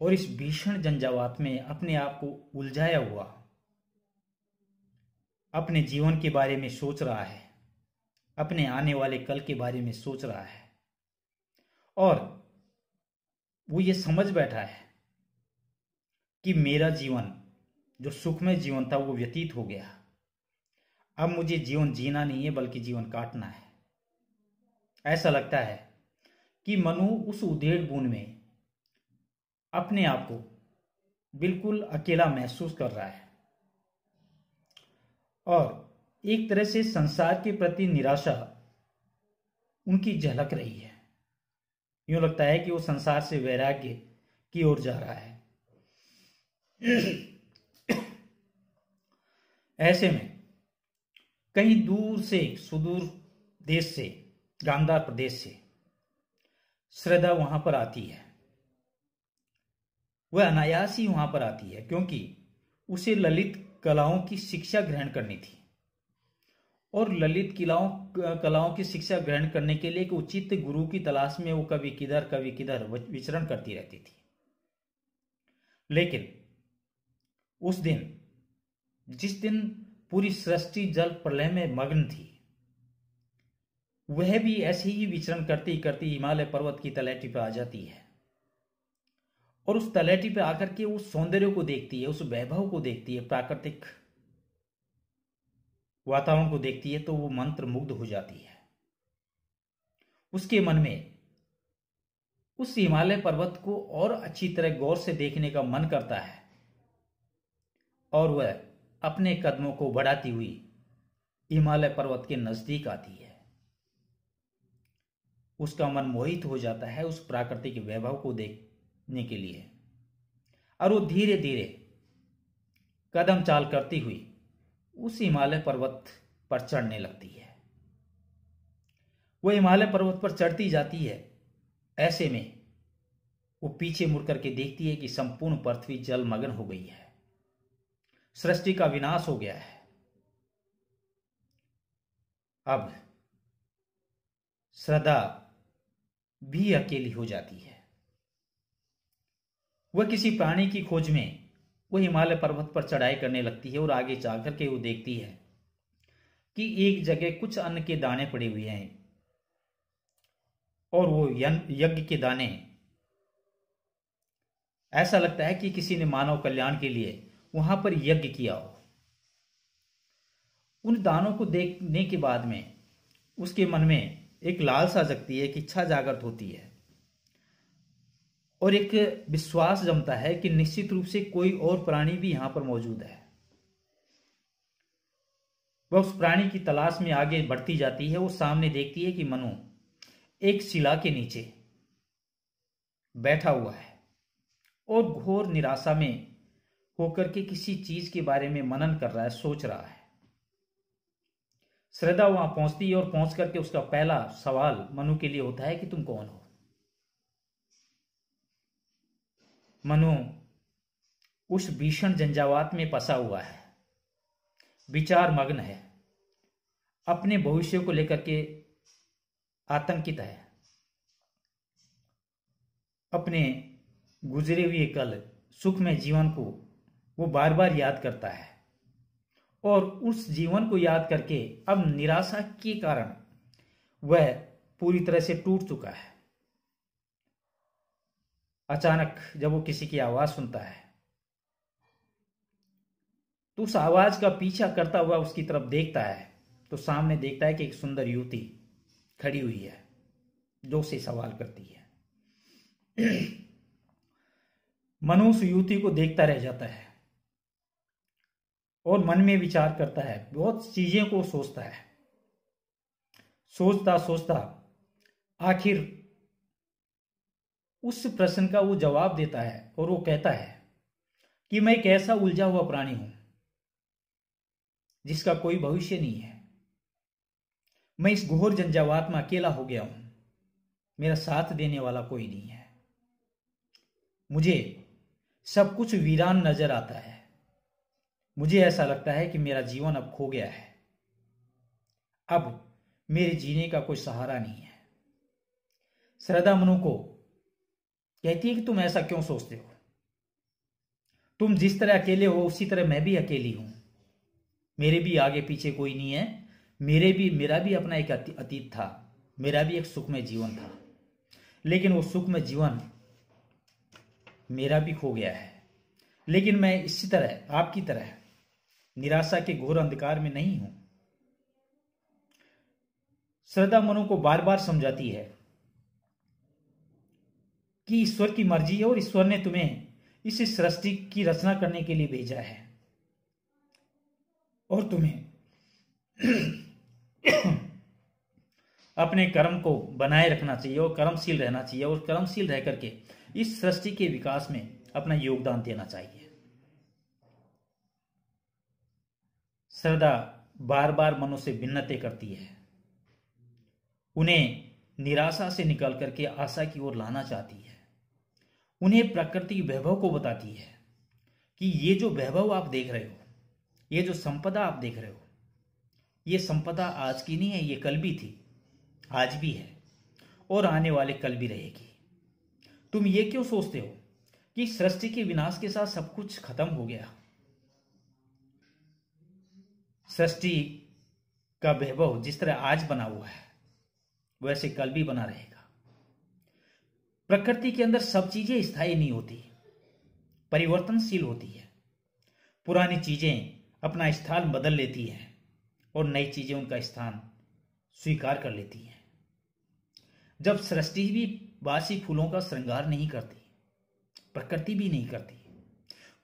और इस भीषण झंझावात में अपने आप को उलझाया हुआ अपने जीवन के बारे में सोच रहा है, अपने आने वाले कल के बारे में सोच रहा है, और वो ये समझ बैठा है कि मेरा जीवन जो सुखमय जीवन था वो व्यतीत हो गया। अब मुझे जीवन जीना नहीं है बल्कि जीवन काटना है। ऐसा लगता है कि मनु उस उधेड़ बूंद में अपने आप को बिल्कुल अकेला महसूस कर रहा है और एक तरह से संसार के प्रति निराशा उनकी झलक रही है। यूं लगता है कि वो संसार से वैराग्य की ओर जा रहा है। ऐसे में कहीं दूर से, सुदूर देश से, गांधार प्रदेश से श्रद्धा वहां पर आती है। वह अनायास ही वहां पर आती है क्योंकि उसे ललित कलाओं की शिक्षा ग्रहण करनी थी, और ललित कलाओं की शिक्षा ग्रहण करने के लिए एक उचित गुरु की तलाश में वो कभी किधर विचरण करती रहती थी। लेकिन उस दिन, जिस दिन पूरी सृष्टि जल प्रलय में मग्न थी, वह भी ऐसे ही विचरण करती करती हिमालय पर्वत की तलहटी पर आ जाती है, और उस तलहटी पर आकर के उस सौंदर्य को देखती है, उस वैभव को देखती है, प्राकृतिक वातावरण को देखती है, तो वो मंत्र मुग्ध हो जाती है। उसके मन में उस हिमालय पर्वत को और अच्छी तरह गौर से देखने का मन करता है, और वह अपने कदमों को बढ़ाती हुई हिमालय पर्वत के नजदीक आती है। उसका मन मोहित हो जाता है उस प्राकृतिक वैभव को देखने के लिए, और वो धीरे धीरे कदम चाल करती हुई उस हिमालय पर्वत पर चढ़ने लगती है। वह हिमालय पर्वत पर चढ़ती जाती है। ऐसे में वो पीछे मुड़ करके देखती है कि संपूर्ण पृथ्वी जलमग्न हो गई है, सृष्टि का विनाश हो गया है। अब श्रद्धा भी अकेली हो जाती है। वह किसी प्राणी की खोज में वो हिमालय पर्वत पर चढ़ाई करने लगती है, और आगे जाकर के वो देखती है कि एक जगह कुछ अन्न के दाने पड़े हुए हैं, और वो यज्ञ के दाने, ऐसा लगता है कि किसी ने मानव कल्याण के लिए वहां पर यज्ञ किया हो। उन दानों को देखने के बाद में उसके मन में एक लालसा जगती है, एक इच्छा जागृत होती है, और एक विश्वास जमता है कि निश्चित रूप से कोई और प्राणी भी यहां पर मौजूद है। वह उस प्राणी की तलाश में आगे बढ़ती जाती है। वो सामने देखती है कि मनु एक शिला के नीचे बैठा हुआ है और घोर निराशा में होकर के किसी चीज के बारे में मनन कर रहा है, सोच रहा है। श्रद्धा वहां पहुंचती है, और पहुंच करके उसका पहला सवाल मनु के लिए होता है कि तुम कौन हो। मनु उस भीषण झंझावात में फंसा हुआ है, विचार मग्न है, अपने भविष्य को लेकर के आतंकित है, अपने गुजरे हुए कल सुखमय जीवन को वो बार बार याद करता है और उस जीवन को याद करके अब निराशा के कारण वह पूरी तरह से टूट चुका है। अचानक जब वो किसी की आवाज सुनता है तो उस आवाज का पीछा करता हुआ उसकी तरफ देखता है तो सामने देखता है कि एक सुंदर युवती खड़ी हुई है जो उसे सवाल करती है। मनु उस युवती को देखता रह जाता है और मन में विचार करता है, बहुत चीजें को सोचता है। सोचता सोचता आखिर उस प्रश्न का वो जवाब देता है और वो कहता है कि मैं एक ऐसा उलझा हुआ प्राणी हूं जिसका कोई भविष्य नहीं है। मैं इस घोर झंझावात में अकेला हो गया हूं, मेरा साथ देने वाला कोई नहीं है। मुझे सब कुछ वीरान नजर आता है। मुझे ऐसा लगता है कि मेरा जीवन अब खो गया है, अब मेरे जीने का कोई सहारा नहीं है। श्रद्धा मनु को कहती है कि तुम ऐसा क्यों सोचते हो? तुम जिस तरह अकेले हो उसी तरह मैं भी अकेली हूं। मेरे भी आगे पीछे कोई नहीं है। मेरा भी अपना एक अतीत था, मेरा भी एक सुखमय जीवन था, लेकिन वो सुखमय जीवन मेरा भी खो गया है। लेकिन मैं इसी तरह आपकी तरह निराशा के घोर अंधकार में नहीं हूं। श्रद्धा मनु को बार बार समझाती है कि ईश्वर की मर्जी है और ईश्वर ने तुम्हें इस सृष्टि की रचना करने के लिए भेजा है और तुम्हें अपने कर्म को बनाए रखना चाहिए और कर्मशील रहना चाहिए और कर्मशील रह करके इस सृष्टि के विकास में अपना योगदान देना चाहिए। श्रद्धा बार बार मनु से विनती करती है, उन्हें निराशा से निकल करके आशा की ओर लाना चाहती है। उन्हें प्रकृति वैभव को बताती है कि ये जो वैभव आप देख रहे हो, ये जो संपदा आप देख रहे हो, ये संपदा आज की नहीं है, ये कल भी थी, आज भी है और आने वाले कल भी रहेगी। तुम ये क्यों सोचते हो कि सृष्टि के विनाश के साथ सब कुछ खत्म हो गया? सृष्टि का वैभव जिस तरह आज बना हुआ है वैसे कल भी बना रहेगा। प्रकृति के अंदर सब चीजें स्थायी नहीं होती, परिवर्तनशील होती है। पुरानी चीजें अपना स्थान बदल लेती हैं और नई चीजें उनका स्थान स्वीकार कर लेती हैं। जब सृष्टि भी बासी फूलों का श्रृंगार नहीं करती, प्रकृति भी नहीं करती।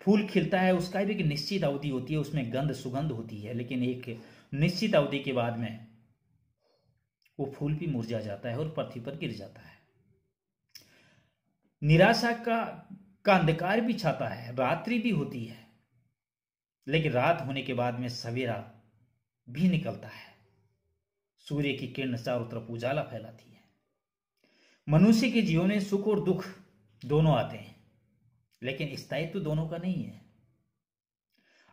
फूल खिलता है, उसका भी एक निश्चित अवधि होती है, उसमें गंध सुगंध होती है, लेकिन एक निश्चित अवधि के बाद में वो फूल भी मुरझा जाता है और पृथ्वी पर गिर जाता है। निराशा का अंधकार भी छाता है, रात्रि भी होती है, लेकिन रात होने के बाद में सवेरा भी निकलता है। सूर्य की किरण चारों तरफ उजाला फैलाती है। मनुष्य के जीवन में सुख और दुख दोनों आते हैं, लेकिन स्थायित्व दोनों का नहीं है।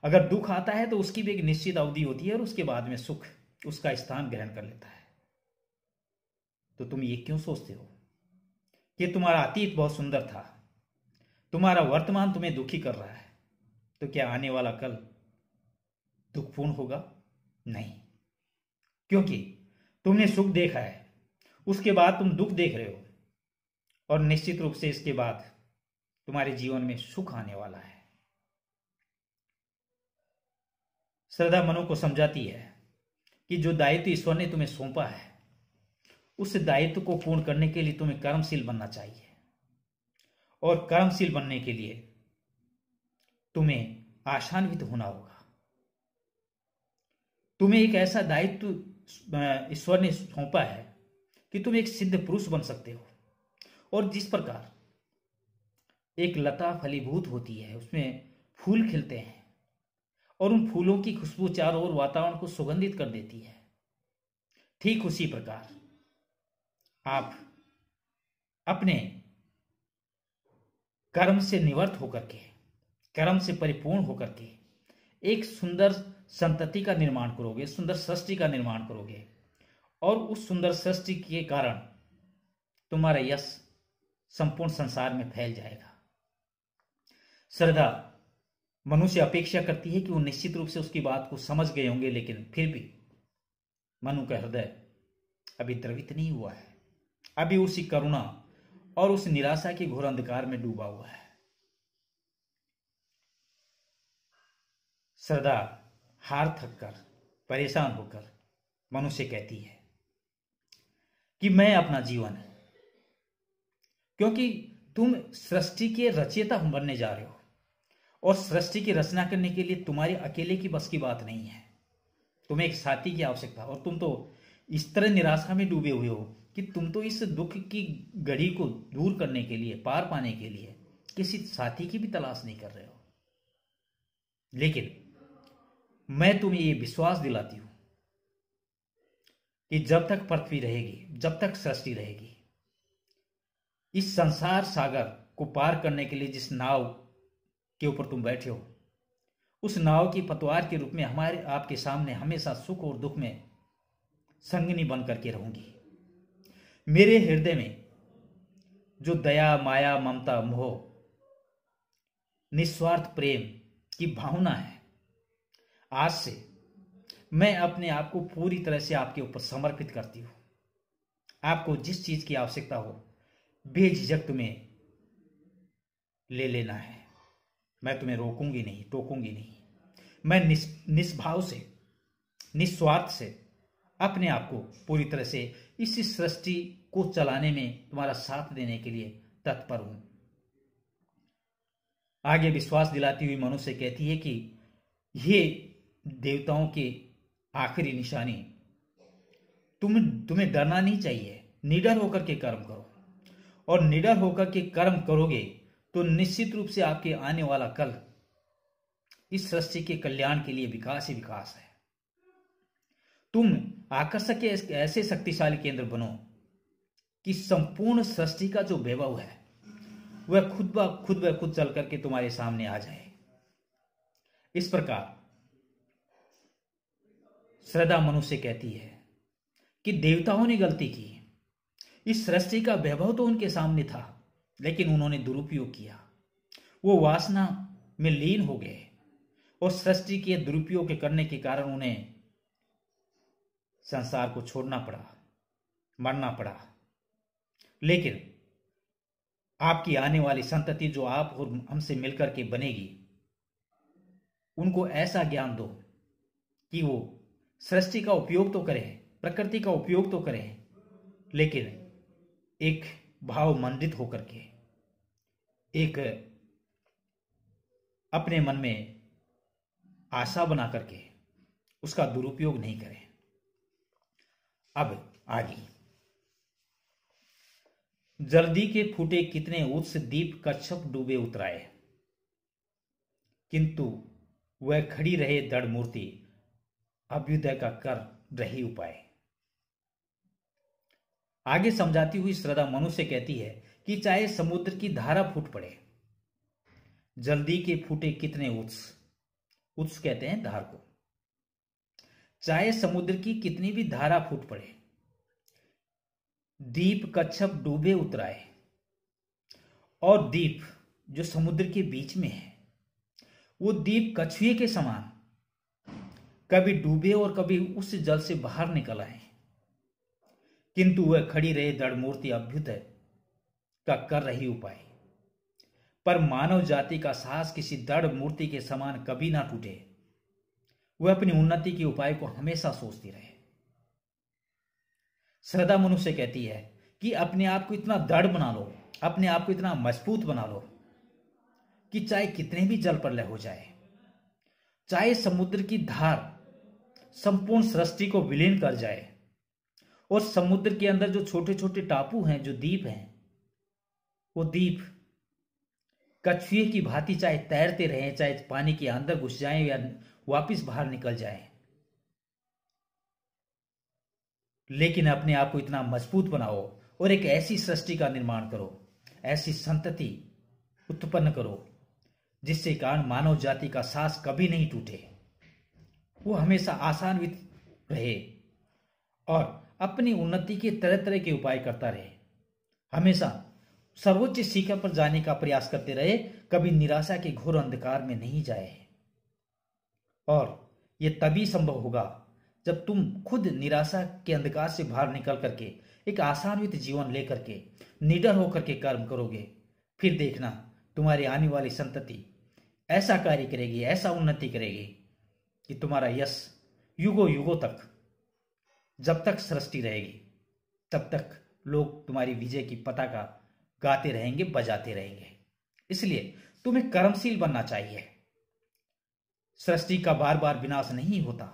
अगर दुख आता है तो उसकी भी एक निश्चित अवधि होती है और उसके बाद में सुख उसका स्थान ग्रहण कर लेता है। तो तुम ये क्यों सोचते हो कि तुम्हारा अतीत बहुत सुंदर था, तुम्हारा वर्तमान तुम्हें दुखी कर रहा है, तो क्या आने वाला कल दुखपूर्ण होगा? नहीं, क्योंकि तुमने सुख देखा है, उसके बाद तुम दुख देख रहे हो और निश्चित रूप से इसके बाद तुम्हारे जीवन में सुख आने वाला है। श्रद्धा मनु को समझाती है कि जो दायित्व ईश्वर ने तुम्हें सौंपा है उस दायित्व को पूर्ण करने के लिए तुम्हें कर्मशील बनना चाहिए और कर्मशील बनने के लिए तुम्हें आशान्वित होना होगा। तुम्हें एक ऐसा दायित्व ईश्वर ने सौंपा है कि तुम एक सिद्ध पुरुष बन सकते हो और जिस प्रकार एक लता फलीभूत होती है, उसमें फूल खिलते हैं और उन फूलों की खुशबू चारों ओर वातावरण को सुगंधित कर देती है, ठीक उसी प्रकार आप अपने कर्म से निवृत्त होकर के, कर्म से परिपूर्ण होकर के एक सुंदर संतति का निर्माण करोगे, सुंदर सृष्टि का निर्माण करोगे, और उस सुंदर सृष्टि के कारण तुम्हारा यश संपूर्ण संसार में फैल जाएगा। श्रद्धा मनुष्य अपेक्षा करती है कि वो निश्चित रूप से उसकी बात को समझ गए होंगे, लेकिन फिर भी मनु का हृदय अभी द्रवित नहीं हुआ है, अभी उसी करुणा और उस निराशा के घोर अंधकार में डूबा हुआ है। श्रद्धा हार थककर, परेशान होकर मनुष्य कहती है कि मैं अपना जीवन, क्योंकि तुम सृष्टि के रचयिता बनने जा रहे हो और सृष्टि की रचना करने के लिए तुम्हारे अकेले की बस की बात नहीं है, तुम्हें एक साथी की आवश्यकता। और तुम तो इस तरह निराशा में डूबे हुए हो कि तुम तो इस दुख की घड़ी को दूर करने के लिए, पार पाने के लिए किसी साथी की भी तलाश नहीं कर रहे हो। लेकिन मैं तुम्हें ये विश्वास दिलाती हूं कि जब तक पृथ्वी रहेगी, जब तक सृष्टि रहेगी, इस संसार सागर को पार करने के लिए जिस नाव के ऊपर तुम बैठे हो, उस नाव की पतवार के रूप में हमारे आपके सामने हमेशा सुख और दुख में संगिनी बन करके रहूंगी। मेरे हृदय में जो दया, माया, ममता, मोह, निस्वार्थ प्रेम की भावना है, आज से मैं अपने आप को पूरी तरह से आपके ऊपर समर्पित करती हूं। आपको जिस चीज की आवश्यकता हो बेझिझक तुम्हें ले लेना है। मैं तुम्हें रोकूंगी नहीं, टोकूंगी नहीं। मैं निष्भाव से, निस्वार्थ से अपने आप को पूरी तरह से इस सृष्टि को चलाने में तुम्हारा साथ देने के लिए तत्पर हूं। आगे विश्वास दिलाती हुई मनुष्य कहती है कि ये देवताओं की आखिरी निशानी, तुम्हें डरना नहीं चाहिए, निडर होकर के कर्म करो, और निडर होकर के कर्म करोगे तो निश्चित रूप से आपके आने वाला कल इस सृष्टि के कल्याण के लिए विकास ही विकास है। तुम आकर्षक के ऐसे शक्तिशाली केंद्र बनो कि संपूर्ण सृष्टि का जो वैभव है वह खुद ब खुद चल करके तुम्हारे सामने आ जाए। इस प्रकार श्रद्धा मनुष्य कहती है कि देवताओं ने गलती की, इस सृष्टि का वैभव तो उनके सामने था, लेकिन उन्होंने दुरुपयोग किया, वो वासना में लीन हो गए और सृष्टि के दुरुपयोग करने के कारण उन्हें संसार को छोड़ना पड़ा, मरना पड़ा। लेकिन आपकी आने वाली संतति जो आप और हमसे मिलकर के बनेगी, उनको ऐसा ज्ञान दो कि वो सृष्टि का उपयोग तो करें, प्रकृति का उपयोग तो करें, लेकिन एक भाव मंडित होकर के, एक अपने मन में आशा बना करके उसका दुरुपयोग नहीं करें। अब आगे, जल्दी के फूटे कितने उत्स दीप कच्छप डूबे उतराए, किंतु वह खड़ी रहे दृढ़ मूर्ति अभ्युदय का कर रही उपाय। आगे समझाती हुई श्रद्धा मनुष्य कहती है कि चाहे समुद्र की धारा फूट पड़े, जल्दी के फूटे कितने उत्स कहते हैं धार को, चाहे समुद्र की कितनी भी धारा फूट पड़े, दीप कच्छप डूबे उतराए, और दीप जो समुद्र के बीच में है वो दीप कछुए के समान कभी डूबे और कभी उस जल से बाहर निकल आए, किंतु वह खड़ी रहे दृढ़ मूर्ति अभ्युदय का कर रही उपाय। पर मानव जाति का साहस किसी दृढ़ मूर्ति के समान कभी ना टूटे, वह अपनी उन्नति के उपाय को हमेशा सोचती रहे। श्रद्धा मनुष्य कहती है कि अपने आप को इतना दृढ़ बना लो, अपने आप को इतना मजबूत बना लो कि चाहे कितने भी जल प्रलय हो जाए, चाहे समुद्र की धार संपूर्ण सृष्टि को विलीन कर जाए, और समुद्र के अंदर जो छोटे छोटे टापू हैं, जो द्वीप हैं, वो द्वीप कछुए की भांति चाहे तैरते रहें, चाहे पानी के अंदर घुस जाएं या वापस बाहर निकल जाएं, लेकिन अपने आप को इतना मजबूत बनाओ और एक ऐसी सृष्टि का निर्माण करो, ऐसी संतति उत्पन्न करो जिससे कारण मानव जाति का साहस कभी नहीं टूटे। वो हमेशा आशान्वित रहे और अपनी उन्नति के तरह तरह के उपाय करता रहे, हमेशा सर्वोच्च शिखर पर जाने का प्रयास करते रहे, कभी निराशा के घोर अंधकार में नहीं जाए। और यह तभी संभव होगा जब तुम खुद निराशा के अंधकार से बाहर निकल करके एक आशान्वित जीवन लेकर के निडर होकर के कर्म करोगे। फिर देखना तुम्हारी आने वाली संतति ऐसा कार्य करेगी, ऐसा उन्नति करेगी कि तुम्हारा यश युगों युगों तक, जब तक सृष्टि रहेगी तब तक लोग तुम्हारी विजय की पताका गाते रहेंगे, बजाते रहेंगे। इसलिए तुम्हें कर्मशील बनना चाहिए। सृष्टि का बार बार विनाश नहीं होता,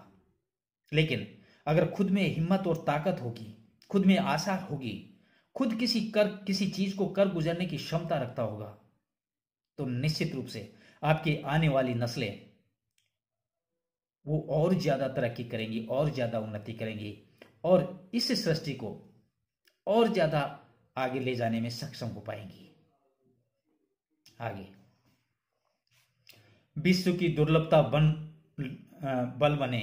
लेकिन अगर खुद में हिम्मत और ताकत होगी, खुद में आशा होगी, खुद किसी चीज को कर गुजरने की क्षमता रखता होगा, तो निश्चित रूप से आपकी आने वाली नस्लें वो और ज्यादा तरक्की करेंगी, और ज्यादा उन्नति करेंगी और इस सृष्टि को और ज्यादा आगे ले जाने में सक्षम हो पाएंगी। आगे, विश्व की दुर्लभता बल बने,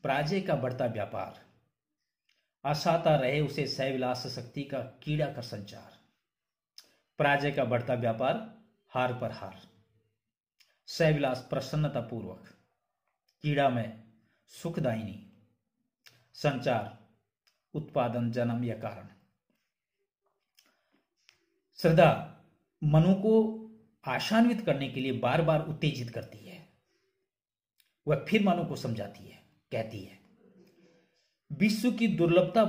पराजय का बढ़ता व्यापार, आशाता रहे उसे सैविलास शक्ति का कीड़ा कर संचार। पराजय का बढ़ता व्यापार, हार पर हार, सैविलास प्रसन्नता पूर्वक, कीड़ा में सुखदायिनी, संचार उत्पादन जन्म या कारण। श्रद्धा मनु को आशान्वित करने के लिए बार बार उत्तेजित करती है। वह फिर मनु को समझाती है, कहती है, विश्व की दुर्लभता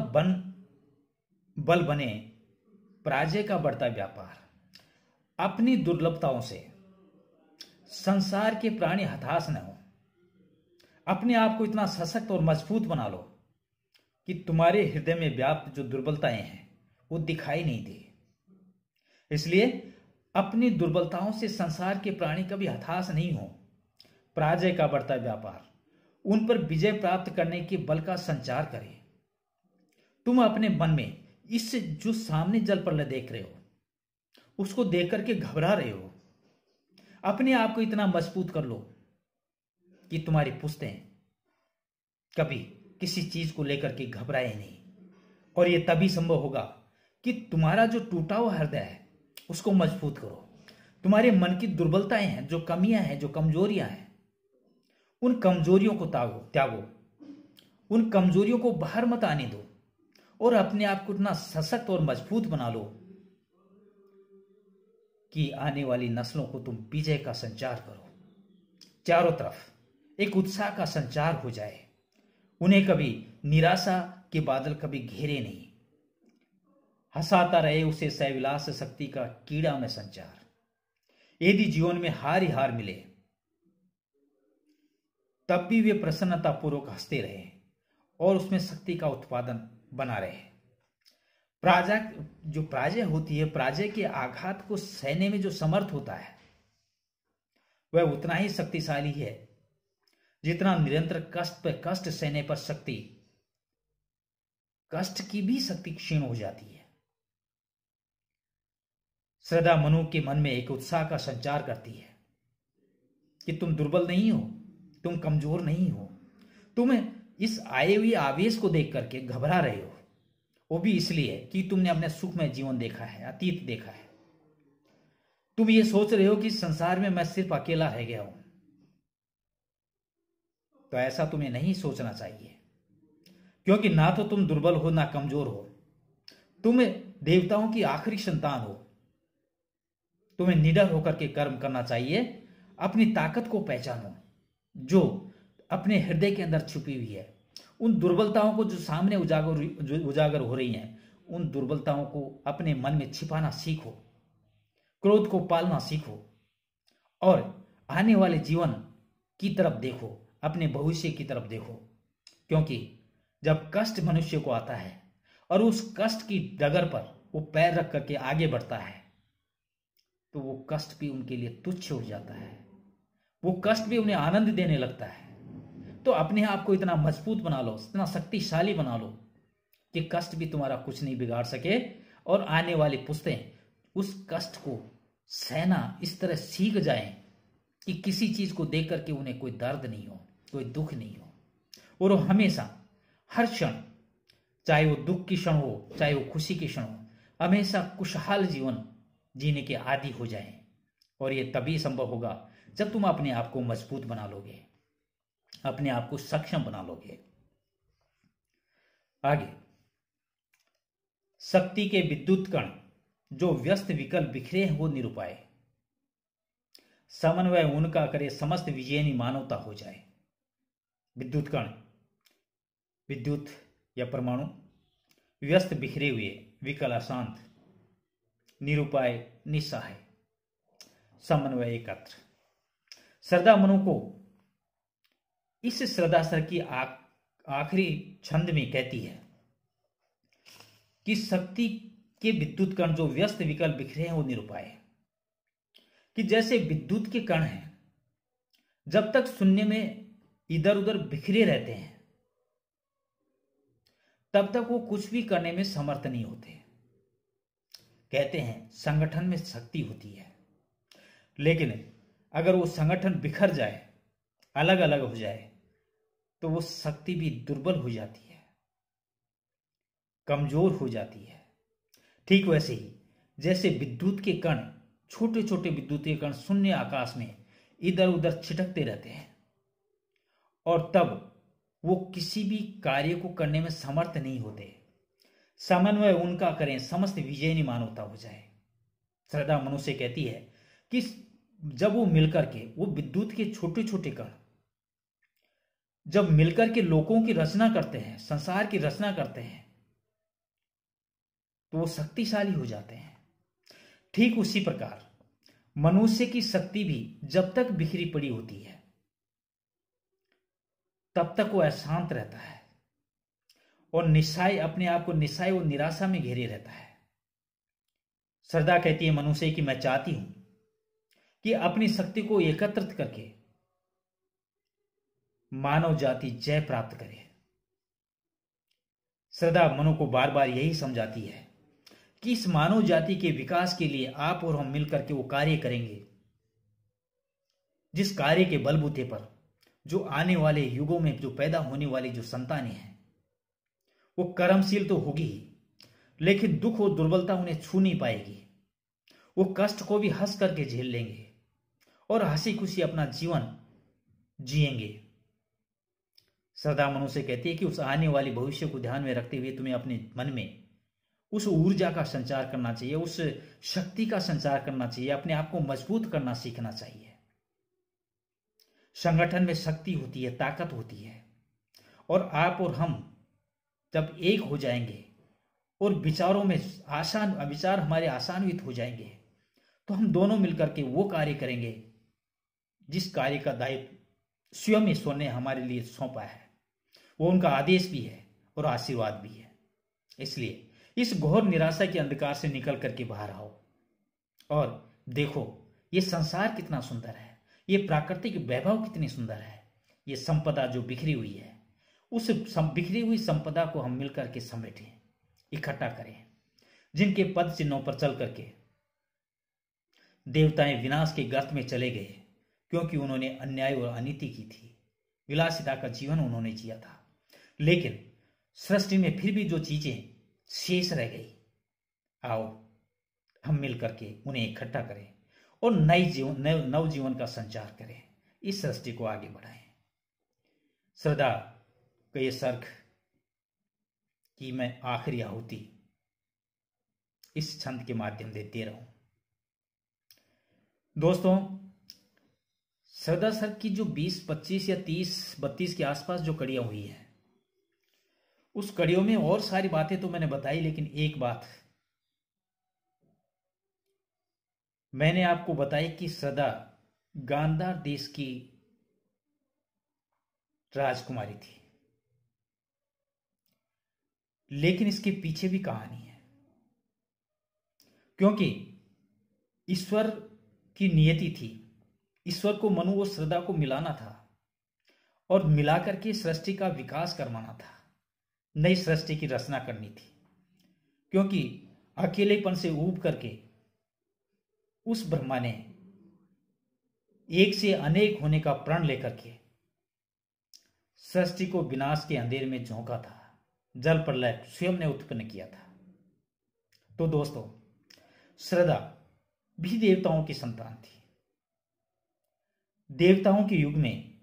बल बने, पराजय का बढ़ता व्यापार। अपनी दुर्लभताओं से संसार के प्राणी हताश न हो। अपने आप को इतना सशक्त और मजबूत बना लो कि तुम्हारे हृदय में व्याप्त जो दुर्बलताएं हैं वो दिखाई नहीं दे। इसलिए अपनी दुर्बलताओं से संसार के प्राणी कभी हताश नहीं हो। पराजय का बढ़ता व्यापार उन पर विजय प्राप्त करने के बल का संचार करे। तुम अपने मन में इस जो सामने जल प्रलय देख रहे हो उसको देख करके घबरा रहे हो, अपने आप को इतना मजबूत कर लो कि तुम्हारी पुश्तें कभी किसी चीज को लेकर के घबराए नहीं। और यह तभी संभव होगा कि तुम्हारा जो टूटा हुआ हृदय है उसको मजबूत करो। तुम्हारे मन की दुर्बलताएं हैं, जो कमियां हैं, जो कमजोरियां हैं, उन कमजोरियों को त्यागो, उन कमजोरियों को बाहर मत आने दो और अपने आप को इतना सशक्त और मजबूत बना लो कि आने वाली नस्लों को तुम विजय का संचार करो। चारों तरफ एक उत्साह का संचार हो जाए, उन्हें कभी निराशा के बादल कभी घेरे नहीं। हंसाता रहे उसे सैविलास शक्ति का कीड़ा में संचार। यदि जीवन में हार ही हार मिले तब भी वे प्रसन्नता पूर्वक हंसते रहे और उसमें शक्ति का उत्पादन बना रहे। पराजय होती है, पराजय के आघात को सहने में जो समर्थ होता है वह उतना ही शक्तिशाली है जितना निरंतर कष्ट पर कष्ट सहने पर शक्ति, कष्ट की भी शक्ति क्षीण हो जाती है। श्रद्धा मनु के मन में एक उत्साह का संचार करती है कि तुम दुर्बल नहीं हो, तुम कमजोर नहीं हो। तुम इस आए हुए आवेश को देख करके घबरा रहे हो, वो भी इसलिए कि तुमने अपने सुखमय जीवन देखा है, अतीत देखा है। तुम ये सोच रहे हो कि संसार में मैं सिर्फ अकेला रह गया हूं। तो ऐसा तुम्हें नहीं सोचना चाहिए, क्योंकि ना तो तुम दुर्बल हो ना कमजोर हो। तुम देवताओं की आखिरी संतान हो। तुम्हें निडर होकर के कर्म करना चाहिए। अपनी ताकत को पहचानो जो अपने हृदय के अंदर छुपी हुई है। उन दुर्बलताओं को जो सामने उजागर हो रही हैं, उन दुर्बलताओं को अपने मन में छिपाना सीखो, क्रोध को पालना सीखो और आने वाले जीवन की तरफ देखो, अपने भविष्य की तरफ देखो। क्योंकि जब कष्ट मनुष्य को आता है और उस कष्ट की डगर पर वो पैर रख करके आगे बढ़ता है तो वो कष्ट भी उनके लिए तुच्छ हो जाता है, वो कष्ट भी उन्हें आनंद देने लगता है। तो अपने आप को इतना मजबूत बना लो, इतना शक्तिशाली बना लो कि कष्ट भी तुम्हारा कुछ नहीं बिगाड़ सके और आने वाली पुश्तें उस कष्ट को सहना इस तरह सीख जाएं कि किसी चीज को देख करके उन्हें कोई दर्द नहीं हो, कोई दुख नहीं हो। और वो हमेशा हर क्षण, चाहे वो दुख की क्षण हो चाहे वो खुशी की क्षण हो, हमेशा खुशहाल जीवन जीने के आदी हो जाएं। और ये तभी संभव होगा जब तुम अपने आप को मजबूत बना लोगे, अपने आप को सक्षम बना लोगे। आगे, शक्ति के विद्युत कण जो व्यस्त विकल बिखरे हो निरुपाय, समन्वय उनका करे समस्त विजयनी मानवता हो जाए। विद्युत कण, विद्युत या परमाणु, व्यस्त बिखरे हुए, विकल अशांत, निरुपाय निस्सहाय, समन्वय एकत्र। श्रद्धा मनु को इस श्रद्धा सर की आखिरी छंद में कहती है कि शक्ति के विद्युत कण जो व्यस्त विकल बिखरे हैं वो निरुपाय, कि जैसे विद्युत के कण हैं, जब तक शून्य में इधर उधर बिखरे रहते हैं तब तक वो कुछ भी करने में समर्थ नहीं होते। कहते हैं संगठन में शक्ति होती है, लेकिन अगर वो संगठन बिखर जाए, अलग अलग हो जाए, तो वो शक्ति भी दुर्बल हो जाती है, कमजोर हो जाती है। ठीक वैसे ही जैसे विद्युत के कण, छोटे छोटे विद्युत के कण शून्य आकाश में इधर उधर छिटकते रहते हैं और तब वो किसी भी कार्य को करने में समर्थ नहीं होते। समन्वय उनका करें समस्त विजयनी मानवता हो जाए। श्रद्धा मनुष्य कहती है कि जब वो मिलकर के, वो विद्युत के छोटे छोटे कण जब मिलकर के लोगों की रचना करते हैं, संसार की रचना करते हैं, तो वो शक्तिशाली हो जाते हैं। ठीक उसी प्रकार मनुष्य की शक्ति भी जब तक बिखरी पड़ी होती है तब तक वो अशांत रहता है और निस्सहाय, अपने आप को निस्सहाय और निराशा में घेरे रहता है। श्रद्धा कहती है मनुष्य कि मैं चाहती हूं कि अपनी शक्ति को एकत्रित करके मानव जाति जय प्राप्त करे। श्रद्धा मनु को बार बार यही समझाती है कि इस मानव जाति के विकास के लिए आप और हम मिलकर के वो कार्य करेंगे, जिस कार्य के बलबूते पर जो आने वाले युगों में जो पैदा होने वाली जो संतानें हैं वो कर्मशील तो होगी ही, लेकिन दुख और दुर्बलता उन्हें छू नहीं पाएगी। वो कष्ट को भी हंस करके झेल लेंगे और हंसी खुशी अपना जीवन जिएंगे। श्रद्धा मनुष्य कहती है कि उस आने वाले भविष्य को ध्यान में रखते हुए तुम्हें अपने मन में उस ऊर्जा का संचार करना चाहिए, उस शक्ति का संचार करना चाहिए, अपने आप को मजबूत करना सीखना चाहिए। संगठन में शक्ति होती है, ताकत होती है, और आप और हम जब एक हो जाएंगे और विचारों में विचार हमारे आसान्वित हो जाएंगे तो हम दोनों मिलकर के वो कार्य करेंगे जिस कार्य का दायित्व स्वयं ईश्वर ने हमारे लिए सौंपा है। वो उनका आदेश भी है और आशीर्वाद भी है। इसलिए इस घोर निराशा के अंधकार से निकल करके बाहर आओ और देखो ये संसार कितना सुंदर है, ये प्राकृतिक वैभव कितनी सुंदर है, ये संपदा जो बिखरी हुई है, उस बिखरी हुई संपदा को हम मिलकर के समेटें, इकट्ठा करें। जिनके पद चिन्हों पर चल करके देवताएं विनाश के गर्त में चले गए क्योंकि उन्होंने अन्याय और अनीति की थी, विलासिता का जीवन उन्होंने जिया था, लेकिन सृष्टि में फिर भी जो चीजें शेष रह गई, आओ हम मिलकर के उन्हें इकट्ठा करें और नव जीवन का संचार करें, इस सृष्टि को आगे बढ़ाएं। श्रद्धा का ये सर्ग कि मैं आखिरी आहुति इस छंद के माध्यम से दे रहा हूं। दोस्तों, श्रद्धा सर्ग की जो 20, 25 या 30, 32 के आसपास जो कड़ियां हुई है, उस कड़ियों में और सारी बातें तो मैंने बताई, लेकिन एक बात मैंने आपको बताई कि श्रद्धा गांधार देश की राजकुमारी थी, लेकिन इसके पीछे भी कहानी है, क्योंकि ईश्वर की नियति थी। ईश्वर को मनु और श्रद्धा को मिलाना था और मिलाकर के सृष्टि का विकास करवाना था, नई सृष्टि की रचना करनी थी, क्योंकि अकेलेपन से ऊब करके उस ब्रह्मा ने एक से अनेक होने का प्रण लेकर के सृष्टि को विनाश के अंधेरे में झोंका था, जल प्रलय स्वयं ने उत्पन्न किया था। तो दोस्तों, श्रद्धा भी देवताओं की संतान थी। देवताओं के युग में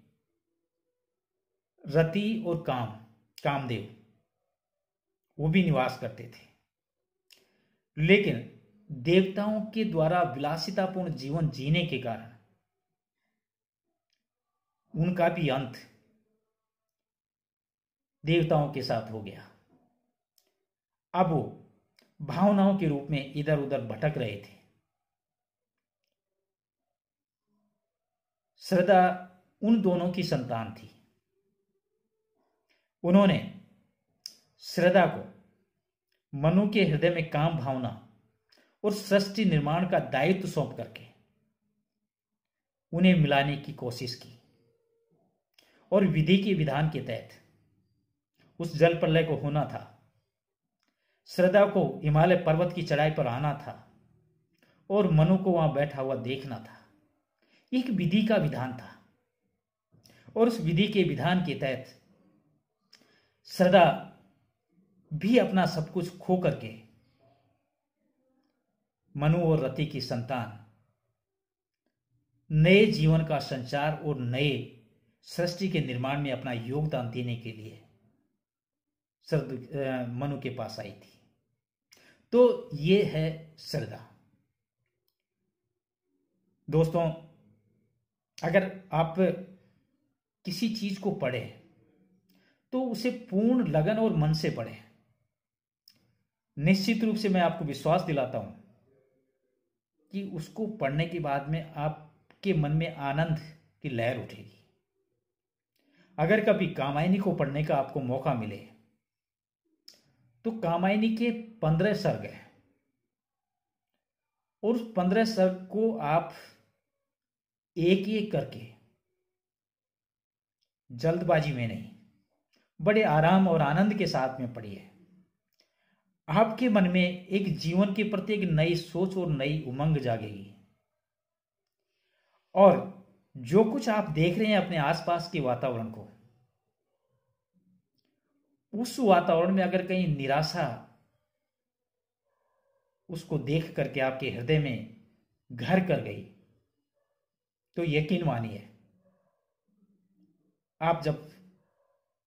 रति और कामदेव वो भी निवास करते थे, लेकिन देवताओं के द्वारा विलासितापूर्ण जीवन जीने के कारण उनका भी अंत देवताओं के साथ हो गया। अब वो भावनाओं के रूप में इधर उधर भटक रहे थे। श्रद्धा उन दोनों की संतान थी। उन्होंने श्रद्धा को मनु के हृदय में काम भावना और सृष्टि निर्माण का दायित्व सौंप करके उन्हें मिलाने की कोशिश की और विधि के विधान के तहत उस जल प्रलय को होना था। श्रद्धा को हिमालय पर्वत की चढ़ाई पर आना था और मनु को वहां बैठा हुआ देखना था। एक विधि का विधान था और उस विधि के विधान के तहत श्रद्धा भी अपना सब कुछ खो करके मनु और रति की संतान नए जीवन का संचार और नए सृष्टि के निर्माण में अपना योगदान देने के लिए मनु के पास आई थी। तो ये है श्रद्धा। दोस्तों, अगर आप किसी चीज को पढ़े तो उसे पूर्ण लगन और मन से पढ़ें। निश्चित रूप से मैं आपको विश्वास दिलाता हूं कि उसको पढ़ने के बाद में आपके मन में आनंद की लहर उठेगी। अगर कभी कामायनी को पढ़ने का आपको मौका मिले तो कामायनी के 15 सर्ग हैं और उस 15 सर्ग को आप एक एक करके, जल्दबाजी में नहीं, बड़े आराम और आनंद के साथ में पढ़िए। आपके मन में एक जीवन के प्रति एक नई सोच और नई उमंग जागेगी और जो कुछ आप देख रहे हैं अपने आसपास के वातावरण को, उस वातावरण में अगर कहीं निराशा उसको देख करके आपके हृदय में घर कर गई तो यकीन मानिए, आप जब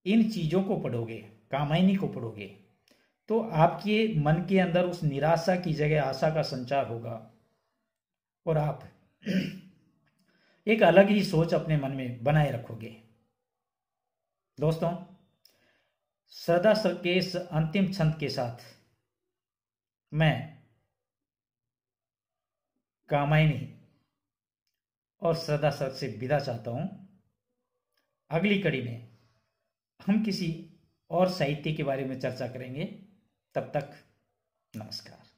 इन चीजों को पढ़ोगे, कामायनी को पढ़ोगे, तो आपके मन के अंदर उस निराशा की जगह आशा का संचार होगा और आप एक अलग ही सोच अपने मन में बनाए रखोगे। दोस्तों, श्रद्धा सर के इस अंतिम छंद के साथ मैं कामायनी और श्रद्धा सर से विदा चाहता हूं। अगली कड़ी में हम किसी और साहित्य के बारे में चर्चा करेंगे। तब तक नमस्कार।